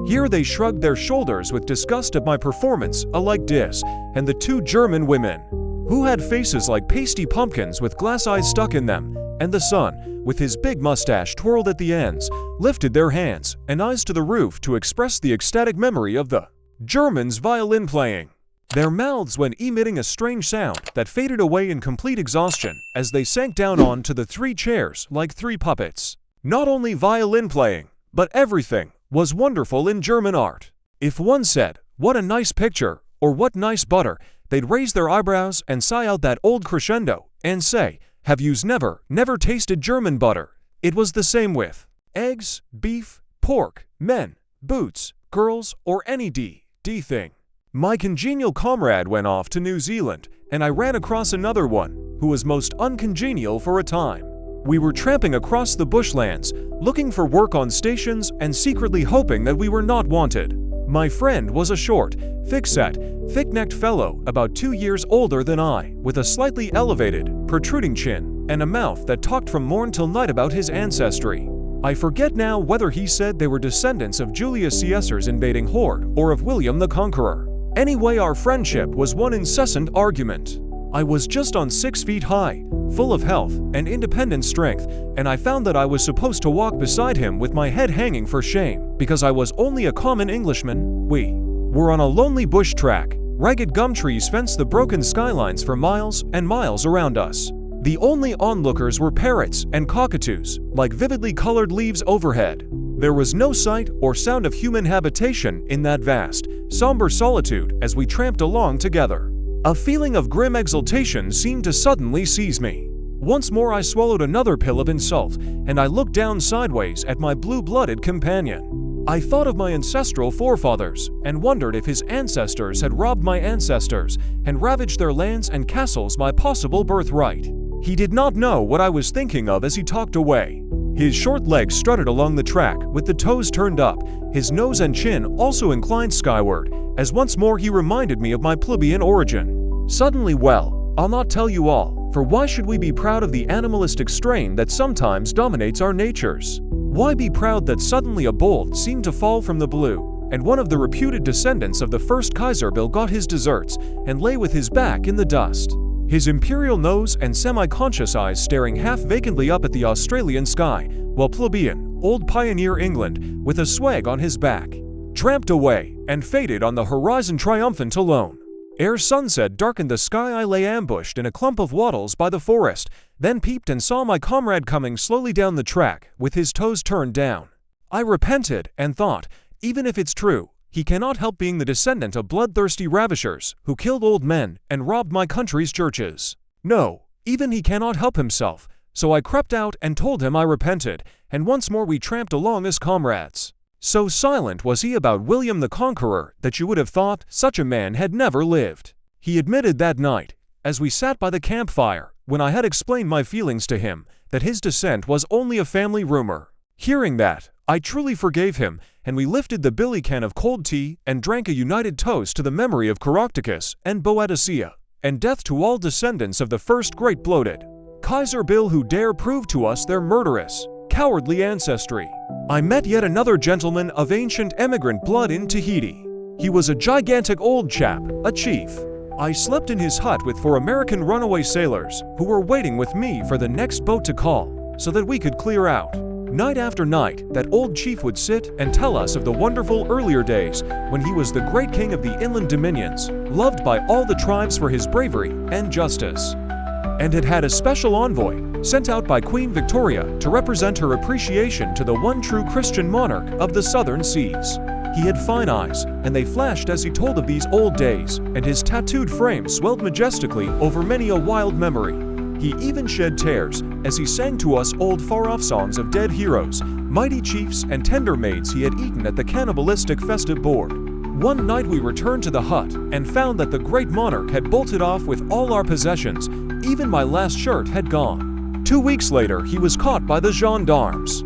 Here they shrugged their shoulders with disgust at my performance, alike dis, and the 2 German women, who had faces like pasty pumpkins with glass eyes stuck in them, and the son, with his big mustache twirled at the ends, lifted their hands and eyes to the roof to express the ecstatic memory of the Germans' violin playing. Their mouths went emitting a strange sound that faded away in complete exhaustion as they sank down onto the 3 chairs like 3 puppets. Not only violin playing, but everything was wonderful in German art. If one said, "What a nice picture," or "What nice butter," they'd raise their eyebrows and sigh out that old crescendo and say, "Have yous never tasted German butter?" It was the same with eggs, beef, pork, men, boots, girls, or any D thing. My congenial comrade went off to New Zealand, and I ran across another one, who was most uncongenial for a time. We were tramping across the bushlands, looking for work on stations and secretly hoping that we were not wanted. My friend was a short, thick-set, thick-necked fellow about 2 years older than I, with a slightly elevated, protruding chin, and a mouth that talked from morn till night about his ancestry. I forget now whether he said they were descendants of Julius Caesar's invading horde or of William the Conqueror. Anyway, our friendship was one incessant argument. I was just on 6 feet high, full of health and independent strength, and I found that I was supposed to walk beside him with my head hanging for shame, because I was only a common Englishman. We were on a lonely bush track. Ragged gum trees fenced the broken skylines for miles and miles around us. The only onlookers were parrots and cockatoos, like vividly colored leaves overhead. There was no sight or sound of human habitation in that vast, somber solitude as we tramped along together. A feeling of grim exultation seemed to suddenly seize me. Once more I swallowed another pill of insult, and I looked down sideways at my blue-blooded companion. I thought of my ancestral forefathers, and wondered if his ancestors had robbed my ancestors and ravaged their lands and castles, my possible birthright. He did not know what I was thinking of as he talked away. His short legs strutted along the track with the toes turned up, his nose and chin also inclined skyward, as once more he reminded me of my plebeian origin. Suddenly, well, I'll not tell you all, for why should we be proud of the animalistic strain that sometimes dominates our natures? Why be proud that suddenly a bolt seemed to fall from the blue, and one of the reputed descendants of the first Kaiserbill got his deserts and lay with his back in the dust, his imperial nose and semi-conscious eyes staring half-vacantly up at the Australian sky, while plebeian, old pioneer England, with a swag on his back, tramped away and faded on the horizon triumphant alone. Ere sunset darkened the sky, I lay ambushed in a clump of wattles by the forest, then peeped and saw my comrade coming slowly down the track, with his toes turned down. I repented and thought, even if it's true, he cannot help being the descendant of bloodthirsty ravishers who killed old men and robbed my country's churches. No, even he cannot help himself, so I crept out and told him I repented, and once more we tramped along as comrades. So silent was he about William the Conqueror that you would have thought such a man had never lived. He admitted that night, as we sat by the campfire, when I had explained my feelings to him, that his descent was only a family rumor. Hearing that, I truly forgave him, and we lifted the billy can of cold tea and drank a united toast to the memory of Caractacus and Boadicea, and death to all descendants of the first great bloated Kaiser Bill who dare prove to us their murderous, cowardly ancestry. I met yet another gentleman of ancient emigrant blood in Tahiti. He was a gigantic old chap, a chief. I slept in his hut with 4 American runaway sailors who were waiting with me for the next boat to call so that we could clear out. Night after night, that old chief would sit and tell us of the wonderful earlier days when he was the great king of the inland dominions, loved by all the tribes for his bravery and justice, and had had a special envoy sent out by Queen Victoria to represent her appreciation to the one true Christian monarch of the southern seas. He had fine eyes, and they flashed as he told of these old days, and his tattooed frame swelled majestically over many a wild memory. He even shed tears as he sang to us old far-off songs of dead heroes, mighty chiefs, and tender maids he had eaten at the cannibalistic festive board. One night we returned to the hut and found that the great monarch had bolted off with all our possessions. Even my last shirt had gone. 2 weeks later, he was caught by the gendarmes.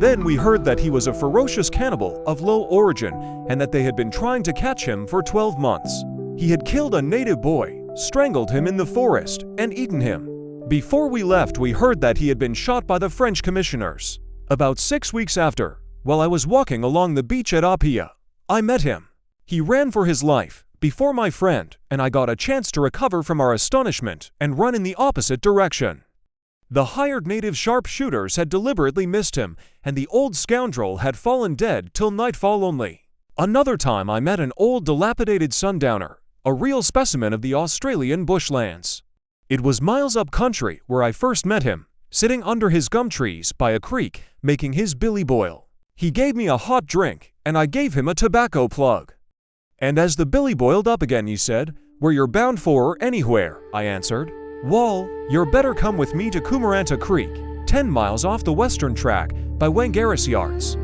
Then we heard that he was a ferocious cannibal of low origin and that they had been trying to catch him for 12 months. He had killed a native boy, strangled him in the forest, and eaten him. Before we left, we heard that he had been shot by the French commissioners. About 6 weeks after, while I was walking along the beach at Apia, I met him. He ran for his life before my friend and I got a chance to recover from our astonishment and run in the opposite direction. The hired native sharpshooters had deliberately missed him, and the old scoundrel had fallen dead till nightfall only. Another time I met an old dilapidated sundowner, a real specimen of the Australian bushlands. It was miles up country where I first met him, sitting under his gum trees by a creek, making his billy boil. He gave me a hot drink, and I gave him a tobacco plug. And as the billy boiled up again, he said, "Where you're bound for, anywhere," I answered. "Wall, you're better come with me to Coomeranta Creek, 10 miles off the western track by Wangaris Yards.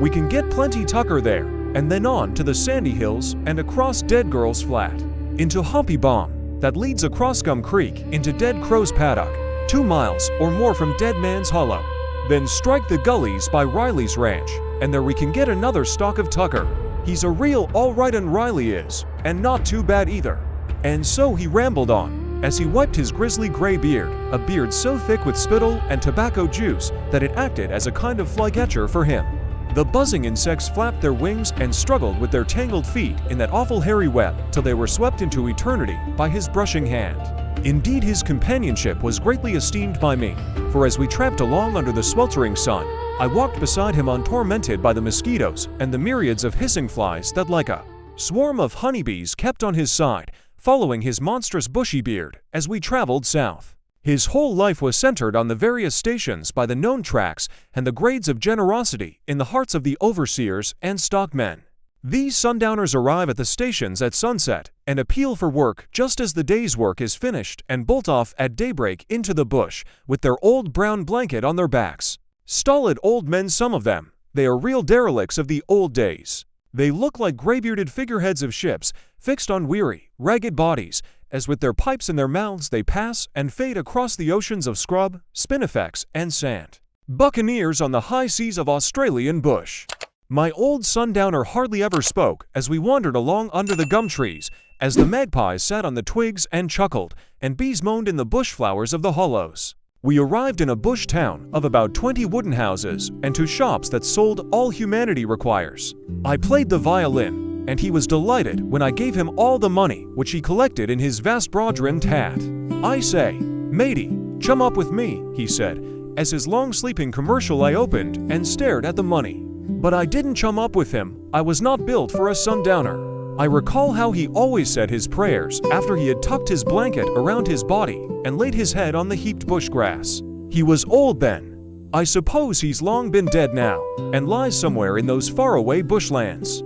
We can get plenty tucker there, and then on to the sandy hills and across Dead Girl's Flat, into Humpy Bomb, that leads across Gum Creek into Dead Crow's Paddock, 2 miles or more from Dead Man's Hollow. Then strike the gullies by Riley's Ranch, and there we can get another stock of tucker. He's a real all-right and Riley is, and not too bad either." And so he rambled on, as he wiped his grizzly gray beard, a beard so thick with spittle and tobacco juice that it acted as a kind of flycatcher for him. The buzzing insects flapped their wings and struggled with their tangled feet in that awful hairy web till they were swept into eternity by his brushing hand. Indeed, his companionship was greatly esteemed by me, for as we tramped along under the sweltering sun, I walked beside him untormented by the mosquitoes and the myriads of hissing flies that like a swarm of honeybees kept on his side, following his monstrous bushy beard as we traveled south. His whole life was centered on the various stations by the known tracks and the grades of generosity in the hearts of the overseers and stockmen. These sundowners arrive at the stations at sunset and appeal for work just as the day's work is finished and bolt off at daybreak into the bush with their old brown blanket on their backs. Stolid old men, some of them. They are real derelicts of the old days. They look like gray-bearded figureheads of ships fixed on weary, ragged bodies, as with their pipes in their mouths they pass and fade across the oceans of scrub, spinifex, and sand. Buccaneers on the high seas of Australian bush. My old sundowner hardly ever spoke as we wandered along under the gum trees, as the magpies sat on the twigs and chuckled, and bees moaned in the bush flowers of the hollows. We arrived in a bush town of about 20 wooden houses and 2 shops that sold all humanity requires. I played the violin, and he was delighted when I gave him all the money which he collected in his vast broad-brimmed hat. "I say, matey, chum up with me," he said, as his long sleeping commercial I opened and stared at the money. But I didn't chum up with him. I was not built for a sundowner. I recall how he always said his prayers after he had tucked his blanket around his body and laid his head on the heaped bush grass. He was old then. I suppose he's long been dead now and lies somewhere in those faraway bushlands.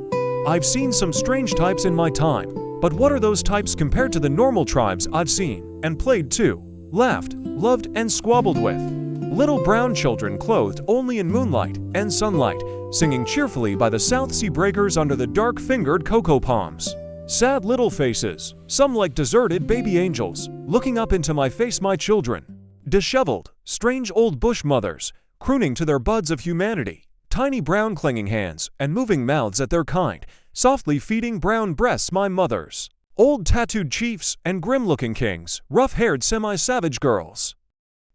I've seen some strange types in my time, but what are those types compared to the normal tribes I've seen and played to, laughed, loved, and squabbled with? Little brown children clothed only in moonlight and sunlight, singing cheerfully by the South Sea breakers under the dark-fingered cocoa palms. Sad little faces, some like deserted baby angels, looking up into my face, my children. Disheveled, strange old bush mothers, crooning to their buds of humanity, tiny brown clinging hands and moving mouths at their kind, softly feeding brown breasts, my mothers. Old tattooed chiefs and grim-looking kings, rough-haired semi-savage girls,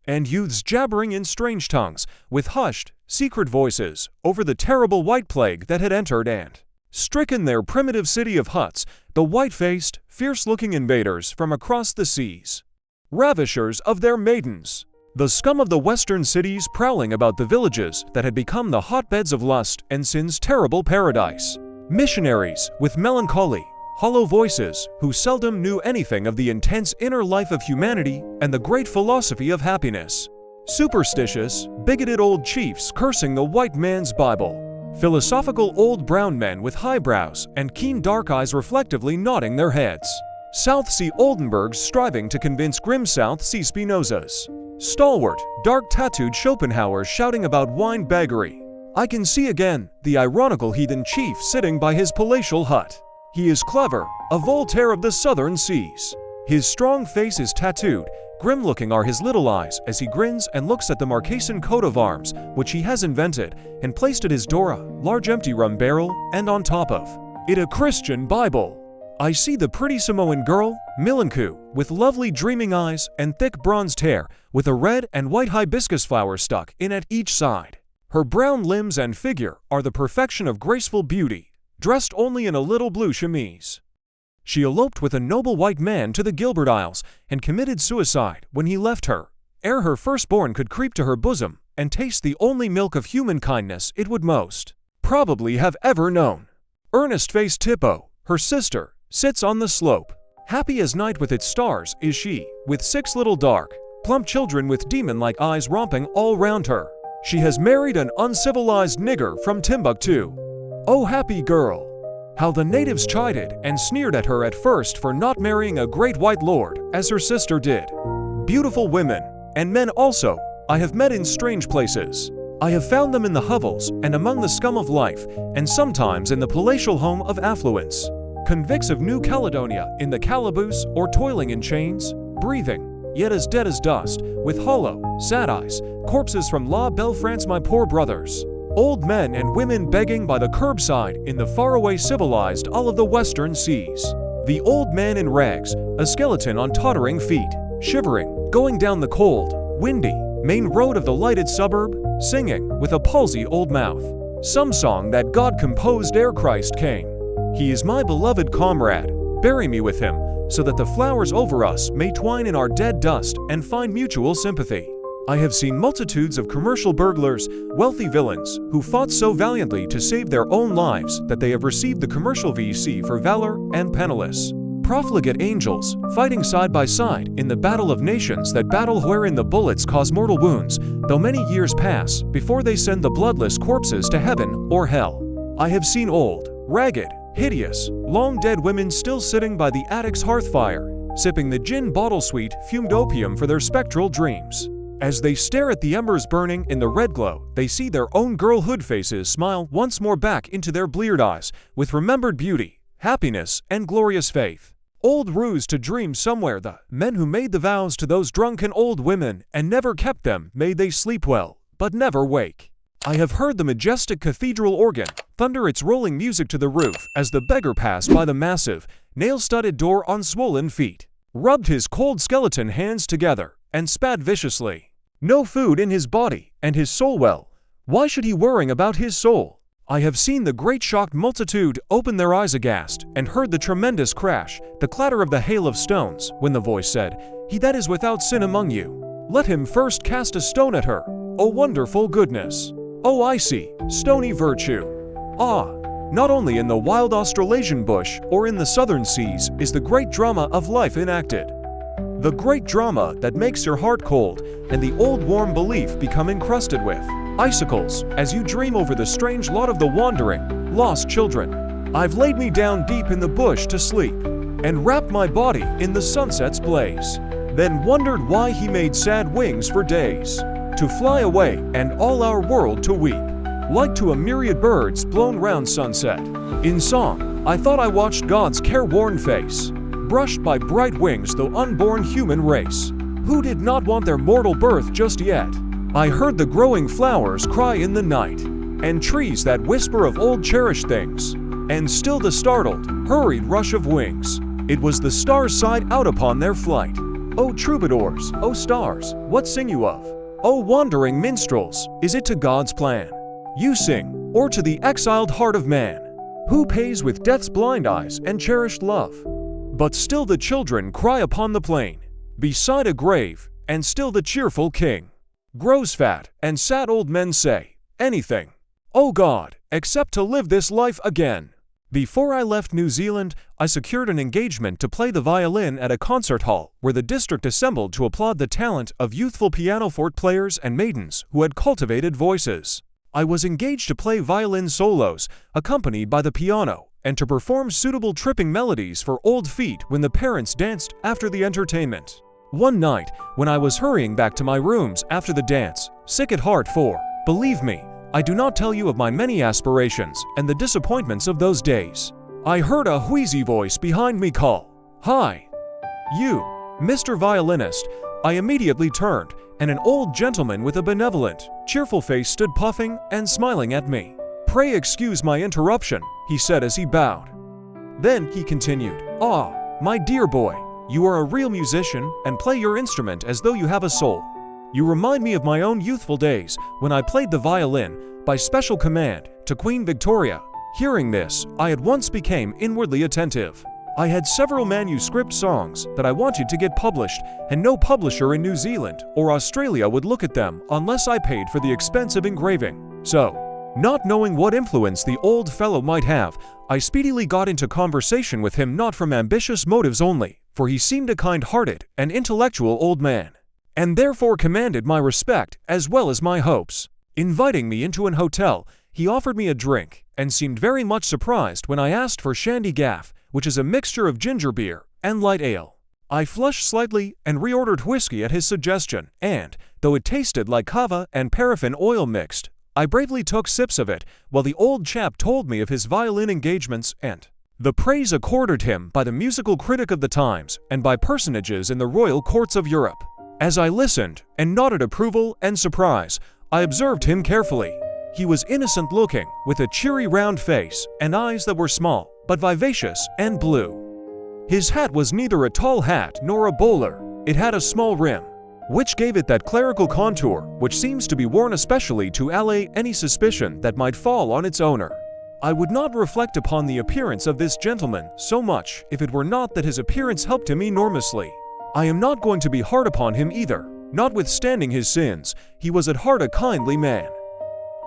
and youths jabbering in strange tongues, with hushed, secret voices, over the terrible white plague that had entered and stricken their primitive city of huts, the white-faced, fierce-looking invaders from across the seas. Ravishers of their maidens. The scum of the western cities prowling about the villages that had become the hotbeds of lust and sin's terrible paradise. Missionaries with melancholy, hollow voices who seldom knew anything of the intense inner life of humanity and the great philosophy of happiness. Superstitious, bigoted old chiefs cursing the white man's Bible. Philosophical old brown men with high brows and keen dark eyes reflectively nodding their heads. South Sea Oldenburgs striving to convince grim South Sea Spinozas. Stalwart, dark-tattooed Schopenhauers shouting about wine baggery. I can see again the ironical heathen chief sitting by his palatial hut. He is clever, a Voltaire of the southern seas. His strong face is tattooed, grim-looking are his little eyes as he grins and looks at the Marquesan coat of arms, which he has invented and placed at his door, a large empty rum barrel, and on top of it a Christian Bible. I see the pretty Samoan girl, Milanku, with lovely dreaming eyes and thick bronzed hair, with a red and white hibiscus flower stuck in at each side. Her brown limbs and figure are the perfection of graceful beauty, dressed only in a little blue chemise. She eloped with a noble white man to the Gilbert Isles and committed suicide when he left her, ere her firstborn could creep to her bosom and taste the only milk of human kindness it would most probably have ever known. Earnest-faced Tippo, her sister, sits on the slope. Happy as night with its stars is she, with 6 little dark, plump children with demon-like eyes romping all round her. She has married an uncivilized nigger from Timbuktu. Oh, happy girl! How the natives chided and sneered at her at first for not marrying a great white lord, as her sister did. Beautiful women, and men also, I have met in strange places. I have found them in the hovels and among the scum of life, and sometimes in the palatial home of affluence. Convicts of New Caledonia in the calaboose or toiling in chains, breathing, yet as dead as dust, with hollow, sad eyes, corpses from La Belle France, my poor brothers. Old men and women begging by the curbside in the faraway civilized all of the western seas. The old man in rags, a skeleton on tottering feet, shivering, going down the cold, windy, main road of the lighted suburb, singing, with a palsy old mouth, some song that God composed ere Christ came. He is my beloved comrade, bury me with him, so that the flowers over us may twine in our dead dust and find mutual sympathy. I have seen multitudes of commercial burglars, wealthy villains, who fought so valiantly to save their own lives that they have received the commercial VC for valor and penniless. Profligate angels, fighting side by side in the battle of nations, that battle wherein the bullets cause mortal wounds, though many years pass before they send the bloodless corpses to heaven or hell. I have seen old, ragged, hideous, long-dead women still sitting by the attic's hearth fire, sipping the gin bottle-sweet, fumed opium for their spectral dreams. As they stare at the embers burning in the red glow, they see their own girlhood faces smile once more back into their bleared eyes, with remembered beauty, happiness, and glorious faith. Old ruse to dream somewhere the men who made the vows to those drunken old women and never kept them, may they sleep well, but never wake. I have heard the majestic cathedral organ thunder its rolling music to the roof as the beggar passed by the massive, nail-studded door on swollen feet, rubbed his cold skeleton hands together, and spat viciously. No food in his body, and his soul well. Why should he worrying about his soul? I have seen the great shocked multitude open their eyes aghast, and heard the tremendous crash, the clatter of the hail of stones, when the voice said, "He that is without sin among you, let him first cast a stone at her." O wonderful goodness! O icy, stony virtue! Ah! Not only in the wild Australasian bush or in the southern seas is the great drama of life enacted. The great drama that makes your heart cold and the old warm belief become encrusted with icicles as you dream over the strange lot of the wandering, lost children. I've laid me down deep in the bush to sleep and wrapped my body in the sunset's blaze, then wondered why he made sad wings for days, to fly away and all our world to weep, like to a myriad birds blown round sunset. In song, I thought I watched God's careworn face, brushed by bright wings though unborn human race, who did not want their mortal birth just yet. I heard the growing flowers cry in the night, and trees that whisper of old cherished things, and still the startled, hurried rush of wings. It was the stars sighed out upon their flight. O troubadours, O stars, what sing you of? O wandering minstrels, is it to God's plan you sing, or to the exiled heart of man, Who pays with death's blind eyes and cherished love? But still the children cry upon the plain, beside a grave, and still the cheerful king grows fat, and sad old men say, anything, oh God, except to live this life again. Before I left New Zealand, I secured an engagement to play the violin at a concert hall where the district assembled to applaud the talent of youthful pianoforte players and maidens who had cultivated voices. I was engaged to play violin solos, accompanied by the piano, and to perform suitable tripping melodies for old feet when the parents danced after the entertainment. One night, when I was hurrying back to my rooms after the dance, sick at heart for, believe me, I do not tell you of my many aspirations and the disappointments of those days, I heard a wheezy voice behind me call, "Hi, you, Mr. Violinist." I immediately turned, and an old gentleman with a benevolent, cheerful face stood puffing and smiling at me. "Pray excuse my interruption," he said as he bowed. Then he continued, "Ah, my dear boy, you are a real musician and play your instrument as though you have a soul. You remind me of my own youthful days when I played the violin, by special command, to Queen Victoria." Hearing this, I at once became inwardly attentive. I had several manuscript songs that I wanted to get published, and no publisher in New Zealand or Australia would look at them unless I paid for the expense of engraving. So, not knowing what influence the old fellow might have, I speedily got into conversation with him, not from ambitious motives only, for he seemed a kind-hearted and intellectual old man, and therefore commanded my respect as well as my hopes. Inviting me into an hotel, he offered me a drink, and seemed very much surprised when I asked for shandy gaff, which is a mixture of ginger beer and light ale. I flushed slightly and reordered whiskey at his suggestion, and, though it tasted like kava and paraffin oil mixed, I bravely took sips of it, while the old chap told me of his violin engagements and the praise accorded him by the musical critic of the times and by personages in the royal courts of Europe. As I listened and nodded approval and surprise, I observed him carefully. He was innocent-looking, with a cheery round face and eyes that were small, but vivacious and blue. His hat was neither a tall hat nor a bowler. It had a small rim, which gave it that clerical contour which seems to be worn especially to allay any suspicion that might fall on its owner. I would not reflect upon the appearance of this gentleman so much if it were not that his appearance helped him enormously. I am not going to be hard upon him either. Notwithstanding his sins, he was at heart a kindly man.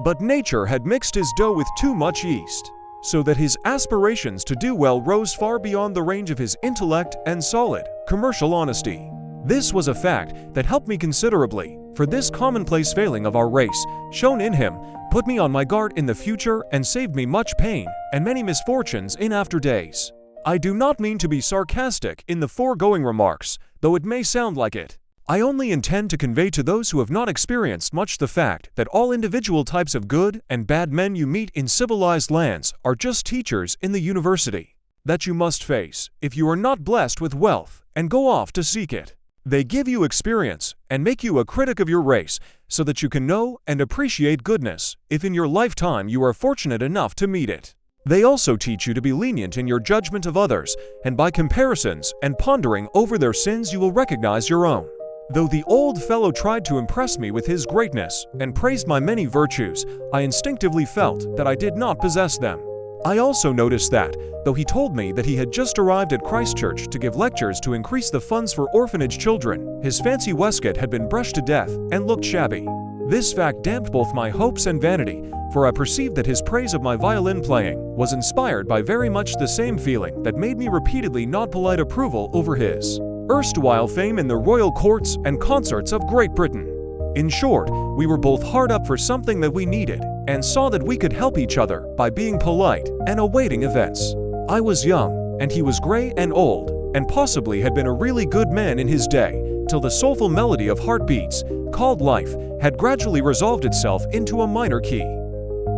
But nature had mixed his dough with too much yeast, so that his aspirations to do well rose far beyond the range of his intellect and solid, commercial honesty. This was a fact that helped me considerably, for this commonplace failing of our race, shown in him, put me on my guard in the future and saved me much pain and many misfortunes in after days. I do not mean to be sarcastic in the foregoing remarks, though it may sound like it. I only intend to convey to those who have not experienced much the fact that all individual types of good and bad men you meet in civilized lands are just teachers in the university that you must face if you are not blessed with wealth and go off to seek it. They give you experience and make you a critic of your race so that you can know and appreciate goodness if in your lifetime you are fortunate enough to meet it. They also teach you to be lenient in your judgment of others, and by comparisons and pondering over their sins you will recognize your own. Though the old fellow tried to impress me with his greatness and praised my many virtues, I instinctively felt that I did not possess them. I also noticed that, though he told me that he had just arrived at Christchurch to give lectures to increase the funds for orphanage children, his fancy waistcoat had been brushed to death and looked shabby. This fact damped both my hopes and vanity, for I perceived that his praise of my violin playing was inspired by very much the same feeling that made me repeatedly nod polite approval over his erstwhile fame in the royal courts and concerts of Great Britain. In short, we were both hard up for something that we needed, and saw that we could help each other by being polite and awaiting events. I was young, and he was gray and old, and possibly had been a really good man in his day, till the soulful melody of heartbeats, called life, had gradually resolved itself into a minor key.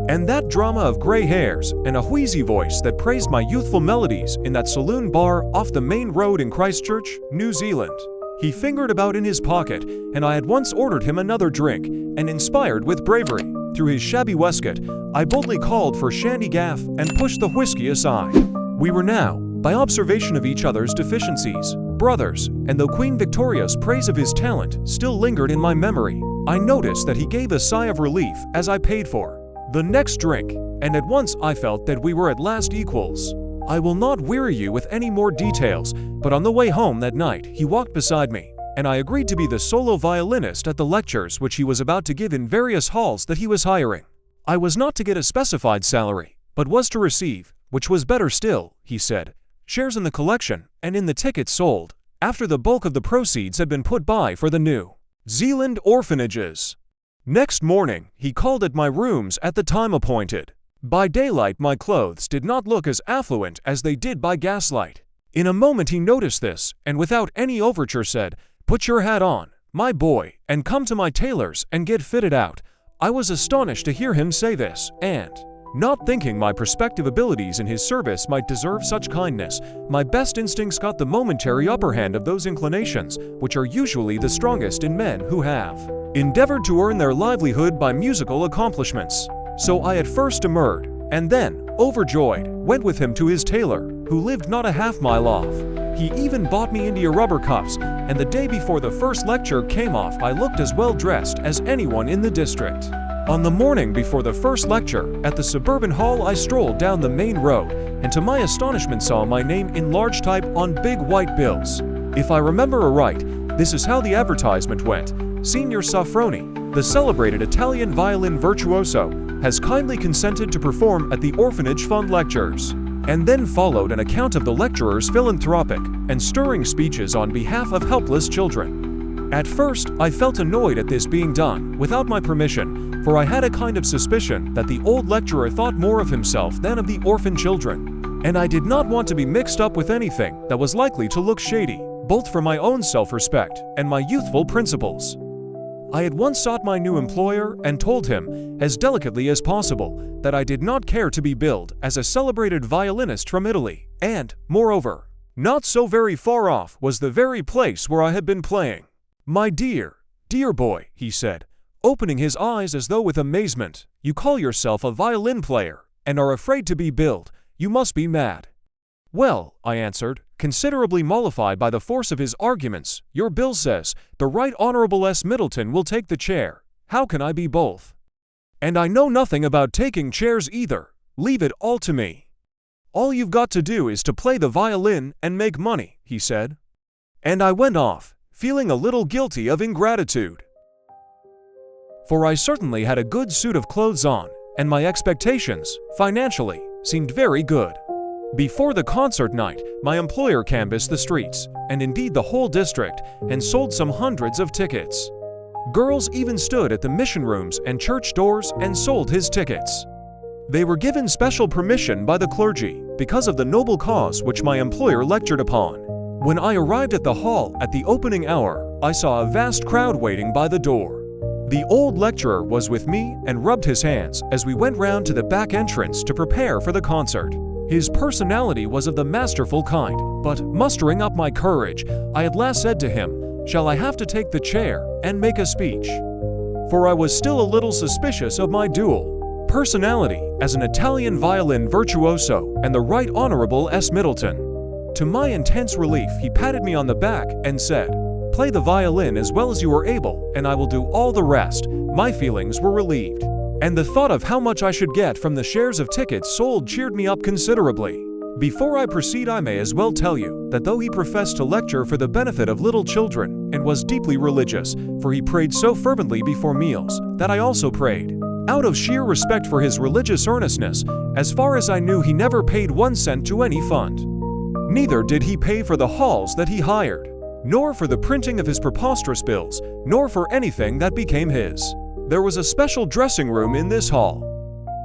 And that drama of gray hairs and a wheezy voice that praised my youthful melodies in that saloon bar off the main road in Christchurch, New Zealand. He fingered about in his pocket, and I had once ordered him another drink, and inspired with bravery, through his shabby waistcoat, I boldly called for shandy gaff and pushed the whiskey aside. We were now, by observation of each other's deficiencies, brothers, and though Queen Victoria's praise of his talent still lingered in my memory, I noticed that he gave a sigh of relief as I paid for the next drink, and at once I felt that we were at last equals. I will not weary you with any more details, but on the way home that night, he walked beside me, and I agreed to be the solo violinist at the lectures which he was about to give in various halls that he was hiring. I was not to get a specified salary, but was to receive, which was better still, he said, shares in the collection and in the tickets sold, after the bulk of the proceeds had been put by for the New Zealand orphanages. Next morning, he called at my rooms at the time appointed. By daylight, my clothes did not look as affluent as they did by gaslight. In a moment he noticed this, and without any overture said, "Put your hat on, my boy, and come to my tailor's and get fitted out." I was astonished to hear him say this, and, not thinking my prospective abilities in his service might deserve such kindness, my best instincts got the momentary upper hand of those inclinations, which are usually the strongest in men who have endeavored to earn their livelihood by musical accomplishments. So I at first demurred, and then, overjoyed, went with him to his tailor, who lived not a half-mile off. He even bought me India rubber cuffs, and the day before the first lecture came off I looked as well dressed as anyone in the district. On the morning before the first lecture, at the suburban hall I strolled down the main road, and to my astonishment saw my name in large type on big white bills. If I remember aright, this is how the advertisement went. Signor Safroni, the celebrated Italian violin virtuoso, has kindly consented to perform at the Orphanage Fund lectures. And then followed an account of the lecturer's philanthropic and stirring speeches on behalf of helpless children. At first, I felt annoyed at this being done without my permission, for I had a kind of suspicion that the old lecturer thought more of himself than of the orphan children. And I did not want to be mixed up with anything that was likely to look shady, both for my own self-respect and my youthful principles. I at once sought my new employer and told him, as delicately as possible, that I did not care to be billed as a celebrated violinist from Italy, and, moreover, not so very far off was the very place where I had been playing. "My dear, dear boy," he said, opening his eyes as though with amazement, "you call yourself a violin player, and are afraid to be billed. You must be mad." "Well," I answered, considerably mollified by the force of his arguments, "your bill says, the Right Honorable S. Middleton will take the chair. How can I be both? And I know nothing about taking chairs either. Leave it all to me. All you've got to do is to play the violin and make money," he said. And I went off, feeling a little guilty of ingratitude. For I certainly had a good suit of clothes on, and my expectations, financially, seemed very good. Before the concert night, my employer canvassed the streets, and indeed the whole district, and sold some hundreds of tickets. Girls even stood at the mission rooms and church doors and sold his tickets. They were given special permission by the clergy, because of the noble cause which my employer lectured upon. When I arrived at the hall at the opening hour, I saw a vast crowd waiting by the door. The old lecturer was with me and rubbed his hands as we went round to the back entrance to prepare for the concert. His personality was of the masterful kind, but mustering up my courage, I at last said to him, "Shall I have to take the chair and make a speech?" For I was still a little suspicious of my dual personality as an Italian violin virtuoso and the Right Honorable S. Middleton. To my intense relief, he patted me on the back and said, "Play the violin as well as you are able, and I will do all the rest." My feelings were relieved, and the thought of how much I should get from the shares of tickets sold cheered me up considerably. Before I proceed, I may as well tell you that though he professed to lecture for the benefit of little children and was deeply religious, for he prayed so fervently before meals, that I also prayed. Out of sheer respect for his religious earnestness, as far as I knew, he never paid 1 cent to any fund. Neither did he pay for the halls that he hired, nor for the printing of his preposterous bills, nor for anything that became his. There was a special dressing room in this hall.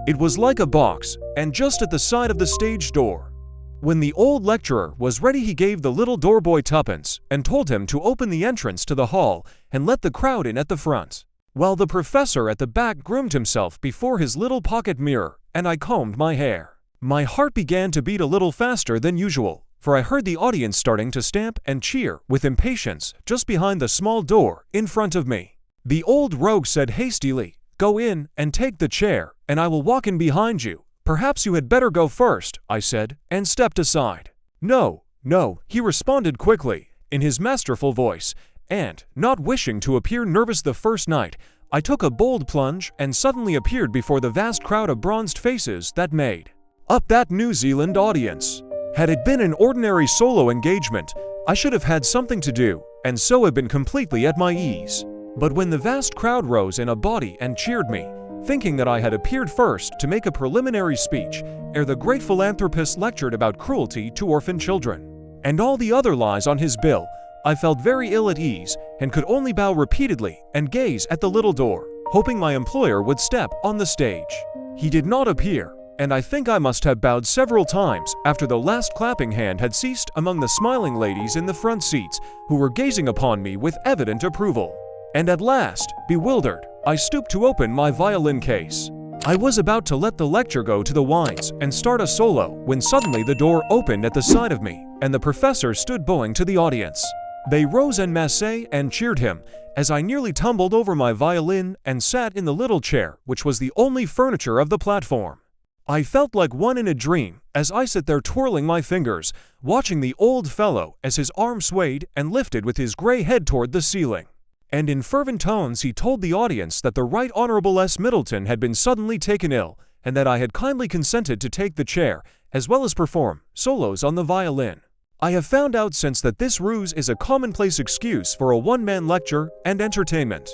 It was like a box, and just at the side of the stage door. When the old lecturer was ready, he gave the little doorboy 2pence and told him to open the entrance to the hall and let the crowd in at the front, while the professor at the back groomed himself before his little pocket mirror, and I combed my hair. My heart began to beat a little faster than usual, for I heard the audience starting to stamp and cheer with impatience just behind the small door in front of me. The old rogue said hastily, "Go in and take the chair, and I will walk in behind you." "Perhaps you had better go first," I said, and stepped aside. "No, no," he responded quickly, in his masterful voice, and, not wishing to appear nervous the first night, I took a bold plunge and suddenly appeared before the vast crowd of bronzed faces that made up that New Zealand audience. Had it been an ordinary solo engagement, I should have had something to do, and so have been completely at my ease. But when the vast crowd rose in a body and cheered me, thinking that I had appeared first to make a preliminary speech ere the great philanthropist lectured about cruelty to orphan children, and all the other lies on his bill, I felt very ill at ease and could only bow repeatedly and gaze at the little door, hoping my employer would step on the stage. He did not appear, and I think I must have bowed several times after the last clapping hand had ceased among the smiling ladies in the front seats who were gazing upon me with evident approval. And at last, bewildered, I stooped to open my violin case. I was about to let the lecture go to the winds and start a solo when suddenly the door opened at the side of me, and the professor stood bowing to the audience. They rose en masse and cheered him, as I nearly tumbled over my violin and sat in the little chair which was the only furniture of the platform. I felt like one in a dream as I sat there twirling my fingers, watching the old fellow as his arm swayed and lifted with his gray head toward the ceiling. And in fervent tones he told the audience that the Right Honorable S. Middleton had been suddenly taken ill, and that I had kindly consented to take the chair, as well as perform solos on the violin. I have found out since that this ruse is a commonplace excuse for a one-man lecture and entertainment.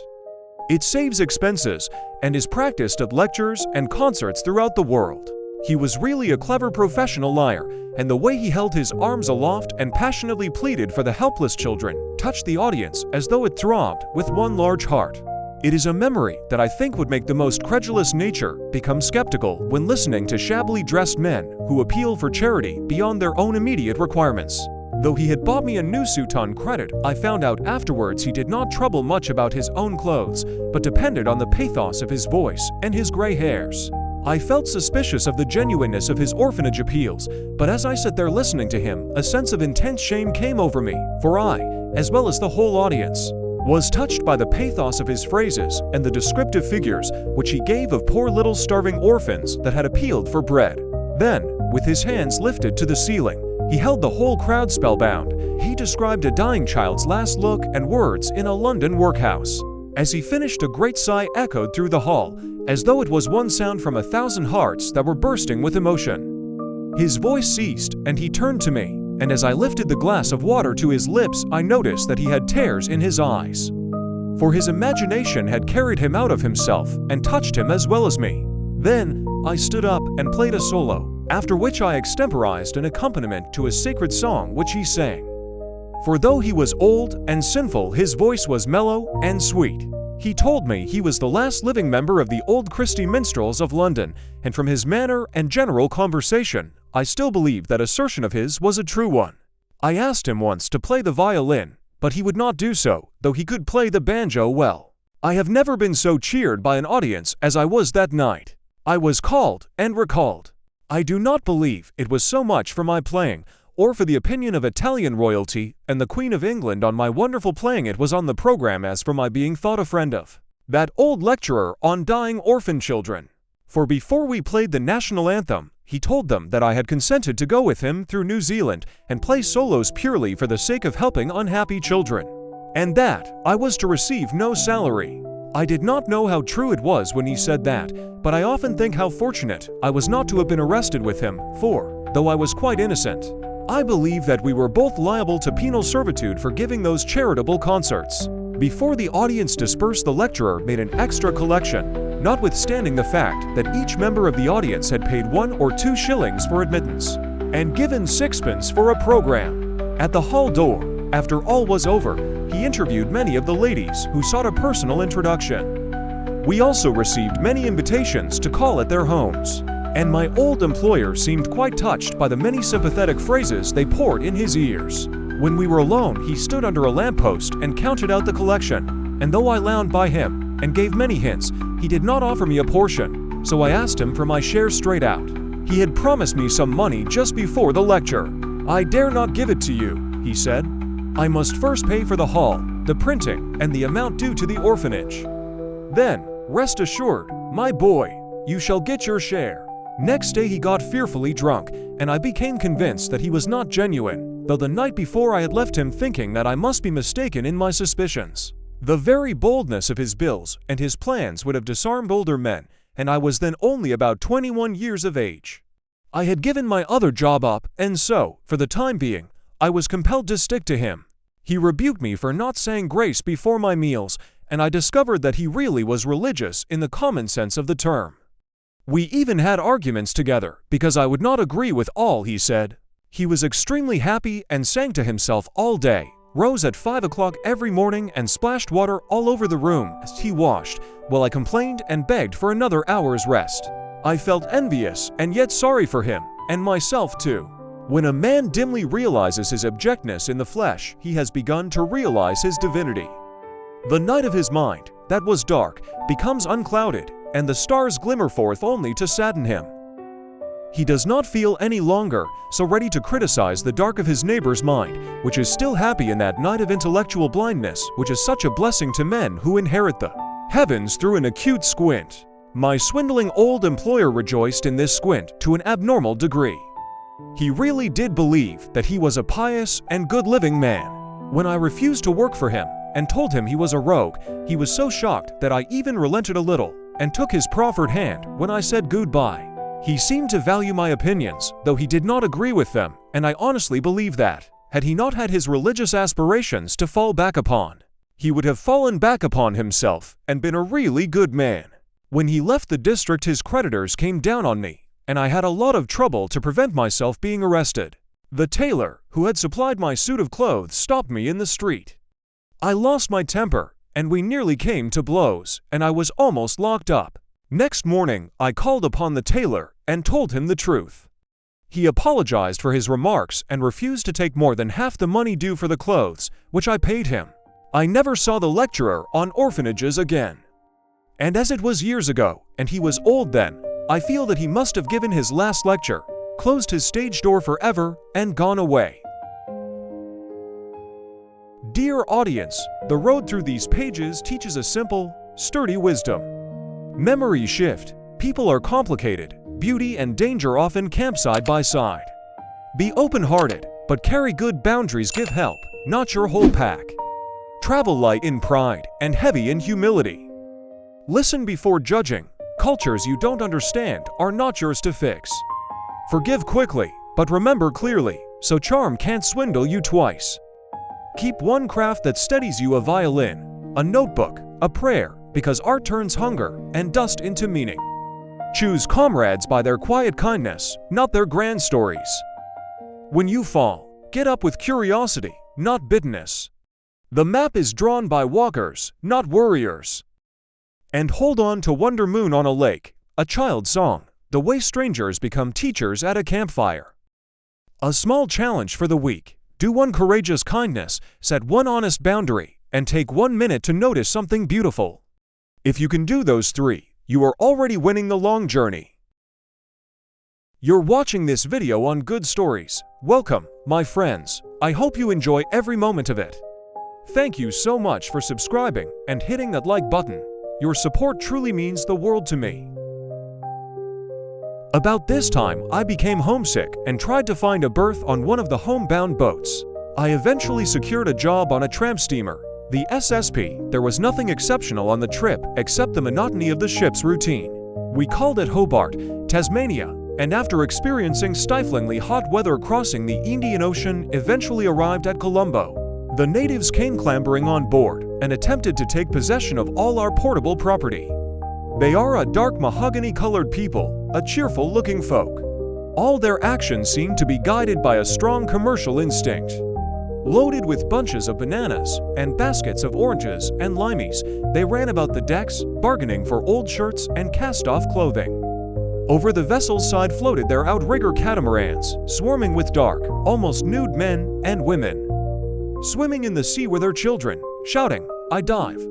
It saves expenses and is practiced at lectures and concerts throughout the world. He was really a clever professional liar, and the way he held his arms aloft and passionately pleaded for the helpless children touched the audience as though it throbbed with one large heart. It is a memory that I think would make the most credulous nature become skeptical when listening to shabbily dressed men who appeal for charity beyond their own immediate requirements. Though he had bought me a new suit on credit, I found out afterwards he did not trouble much about his own clothes, but depended on the pathos of his voice and his gray hairs. I felt suspicious of the genuineness of his orphanage appeals, but as I sat there listening to him, a sense of intense shame came over me, for I, as well as the whole audience, was touched by the pathos of his phrases and the descriptive figures which he gave of poor little starving orphans that had appealed for bread. Then, with his hands lifted to the ceiling, he held the whole crowd spellbound. He described a dying child's last look and words in a London workhouse. As he finished, a great sigh echoed through the hall, as though it was one sound from 1,000 hearts that were bursting with emotion. His voice ceased, and he turned to me, and as I lifted the glass of water to his lips, I noticed that he had tears in his eyes. For his imagination had carried him out of himself and touched him as well as me. Then, I stood up and played a solo, after which I extemporized an accompaniment to a sacred song which he sang. For though he was old and sinful, his voice was mellow and sweet. He told me he was the last living member of the Old Christy Minstrels of London, and from his manner and general conversation, I still believed that assertion of his was a true one. I asked him once to play the violin, but he would not do so, though he could play the banjo well. I have never been so cheered by an audience as I was that night. I was called and recalled. I do not believe it was so much for my playing, or for the opinion of Italian royalty and the Queen of England on my wonderful playing it was on the program as for my being thought a friend of that old lecturer on dying orphan children. For before we played the national anthem, he told them that I had consented to go with him through New Zealand and play solos purely for the sake of helping unhappy children, and that I was to receive no salary. I did not know how true it was when he said that, but I often think how fortunate I was not to have been arrested with him, for, though I was quite innocent, I believe that we were both liable to penal servitude for giving those charitable concerts. Before the audience dispersed, the lecturer made an extra collection, notwithstanding the fact that each member of the audience had paid 1 or 2 shillings for admittance, and given 6pence for a program. At the hall door, after all was over, he interviewed many of the ladies who sought a personal introduction. We also received many invitations to call at their homes, and my old employer seemed quite touched by the many sympathetic phrases they poured in his ears. When we were alone, he stood under a lamppost and counted out the collection, and though I lounged by him and gave many hints, he did not offer me a portion, so I asked him for my share straight out. He had promised me some money just before the lecture. "I dare not give it to you," he said. "I must first pay for the hall, the printing, and the amount due to the orphanage. Then, rest assured, my boy, you shall get your share." Next day he got fearfully drunk, and I became convinced that he was not genuine, though the night before I had left him thinking that I must be mistaken in my suspicions. The very boldness of his bills and his plans would have disarmed older men, and I was then only about 21 years of age. I had given my other job up, and so, for the time being, I was compelled to stick to him. He rebuked me for not saying grace before my meals, and I discovered that he really was religious in the common sense of the term. We even had arguments together because I would not agree with all he said. He was extremely happy and sang to himself all day, rose at 5 o'clock every morning and splashed water all over the room as he washed, while I complained and begged for another hour's rest. I felt envious and yet sorry for him, and myself too. When a man dimly realizes his abjectness in the flesh, he has begun to realize his divinity. The night of his mind, that was dark, becomes unclouded, and the stars glimmer forth only to sadden him. He does not feel any longer so ready to criticize the dark of his neighbor's mind, which is still happy in that night of intellectual blindness, which is such a blessing to men who inherit the heavens through an acute squint. My swindling old employer rejoiced in this squint to an abnormal degree. He really did believe that he was a pious and good-living man. When I refused to work for him and told him he was a rogue, he was so shocked that I even relented a little and took his proffered hand when I said goodbye. He seemed to value my opinions, though he did not agree with them, and I honestly believe that, had he not had his religious aspirations to fall back upon, he would have fallen back upon himself and been a really good man. When he left the district, his creditors came down on me, and I had a lot of trouble to prevent myself being arrested. The tailor, who had supplied my suit of clothes, stopped me in the street. I lost my temper, and we nearly came to blows, and I was almost locked up. Next morning, I called upon the tailor and told him the truth. He apologized for his remarks and refused to take more than half the money due for the clothes, which I paid him. I never saw the lecturer on orphanages again. And as it was years ago, and he was old then, I feel that he must have given his last lecture, closed his stage door forever, and gone away. Dear audience, the road through these pages teaches a simple, sturdy wisdom. Memory shift. People are complicated. Beauty and danger often camp side by side. Be open-hearted, but carry good boundaries. Give help, not your whole pack. Travel light in pride and heavy in humility. Listen before judging. Cultures you don't understand are not yours to fix. Forgive quickly, but remember clearly, so charm can't swindle you twice. Keep one craft that steadies you: a violin, a notebook, a prayer, because art turns hunger and dust into meaning. Choose comrades by their quiet kindness, not their grand stories. When you fall, get up with curiosity, not bitterness. The map is drawn by walkers, not worriers. And hold on to Wonder Moon on a Lake, a child's song, the way strangers become teachers at a campfire. A small challenge for the week: do one courageous kindness, set one honest boundary, and take 1 minute to notice something beautiful. If you can do those 3, you are already winning the long journey. You're watching this video on Good Stories. Welcome, my friends. I hope you enjoy every moment of it. Thank you so much for subscribing and hitting that like button. Your support truly means the world to me. About this time, I became homesick and tried to find a berth on one of the homebound boats. I eventually secured a job on a tramp steamer, the SSP. There was nothing exceptional on the trip except the monotony of the ship's routine. We called at Hobart, Tasmania, and after experiencing stiflingly hot weather crossing the Indian Ocean, eventually arrived at Colombo. The natives came clambering on board and attempted to take possession of all our portable property. They are a dark mahogany-colored people, a cheerful-looking folk. All their actions seem to be guided by a strong commercial instinct. Loaded with bunches of bananas and baskets of oranges and limeys, they ran about the decks, bargaining for old shirts and cast-off clothing. Over the vessel's side floated their outrigger catamarans, swarming with dark, almost nude men and women. Swimming in the sea were their children, shouting, I dive,"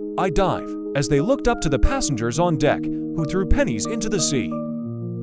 as they looked up to the passengers on deck, who threw pennies into the sea.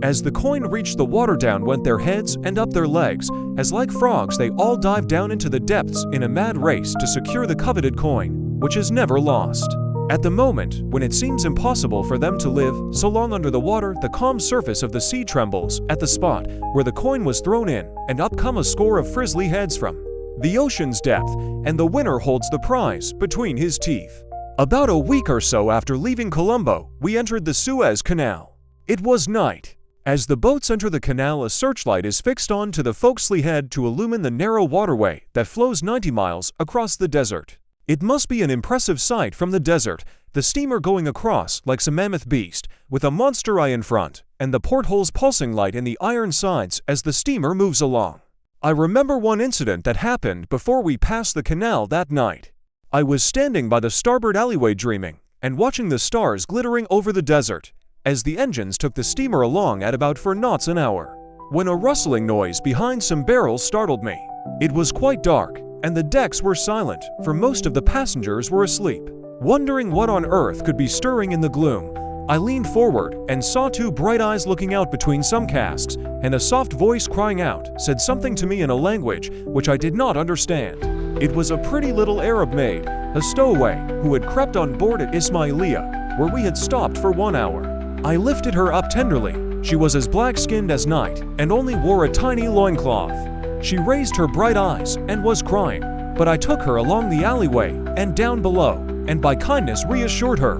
As the coin reached the water, down went their heads and up their legs, as like frogs they all dived down into the depths in a mad race to secure the coveted coin, which is never lost. At the moment when it seems impossible for them to live so long under the water, the calm surface of the sea trembles at the spot where the coin was thrown in, and up come a score of frizzly heads from the ocean's depth, and the winner holds the prize between his teeth. About a week or so after leaving Colombo, we entered the Suez Canal. It was night. As the boats enter the canal, a searchlight is fixed on to the forecastle head to illumine the narrow waterway that flows 90 miles across the desert. It must be an impressive sight from the desert, the steamer going across like some mammoth beast, with a monster eye in front, and the portholes pulsing light in the iron sides as the steamer moves along. I remember one incident that happened before we passed the canal that night. I was standing by the starboard alleyway dreaming and watching the stars glittering over the desert as the engines took the steamer along at about 4 knots an hour, when a rustling noise behind some barrels startled me. It was quite dark, and the decks were silent, for most of the passengers were asleep. Wondering what on earth could be stirring in the gloom, I leaned forward and saw 2 bright eyes looking out between some casks, and a soft voice crying out said something to me in a language which I did not understand. It was a pretty little Arab maid, a stowaway, who had crept on board at Ismailia, where we had stopped for 1 hour. I lifted her up tenderly. She was as black-skinned as night and only wore a tiny loincloth. She raised her bright eyes and was crying, but I took her along the alleyway and down below, and by kindness reassured her.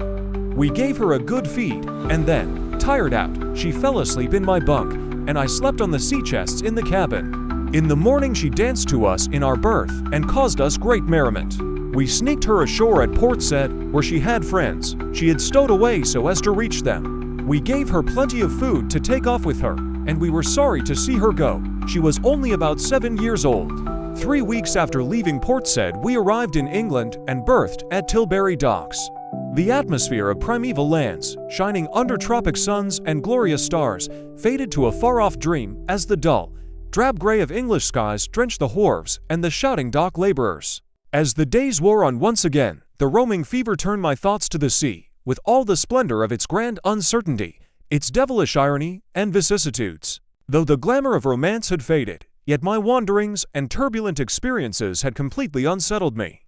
We gave her a good feed, and then, tired out, she fell asleep in my bunk, and I slept on the sea chests in the cabin. In the morning she danced to us in our berth and caused us great merriment. We sneaked her ashore at Port Said, where she had friends she had stowed away so as to reach them. We gave her plenty of food to take off with her, and we were sorry to see her go. She was only about 7 years old. 3 weeks after leaving Port Said, we arrived in England and berthed at Tilbury Docks. The atmosphere of primeval lands, shining under tropic suns and glorious stars, faded to a far-off dream as the dull, drab gray of English skies drenched the wharves and the shouting dock laborers. As the days wore on once again, the roaming fever turned my thoughts to the sea, with all the splendor of its grand uncertainty, its devilish irony and vicissitudes. Though the glamour of romance had faded, yet my wanderings and turbulent experiences had completely unsettled me.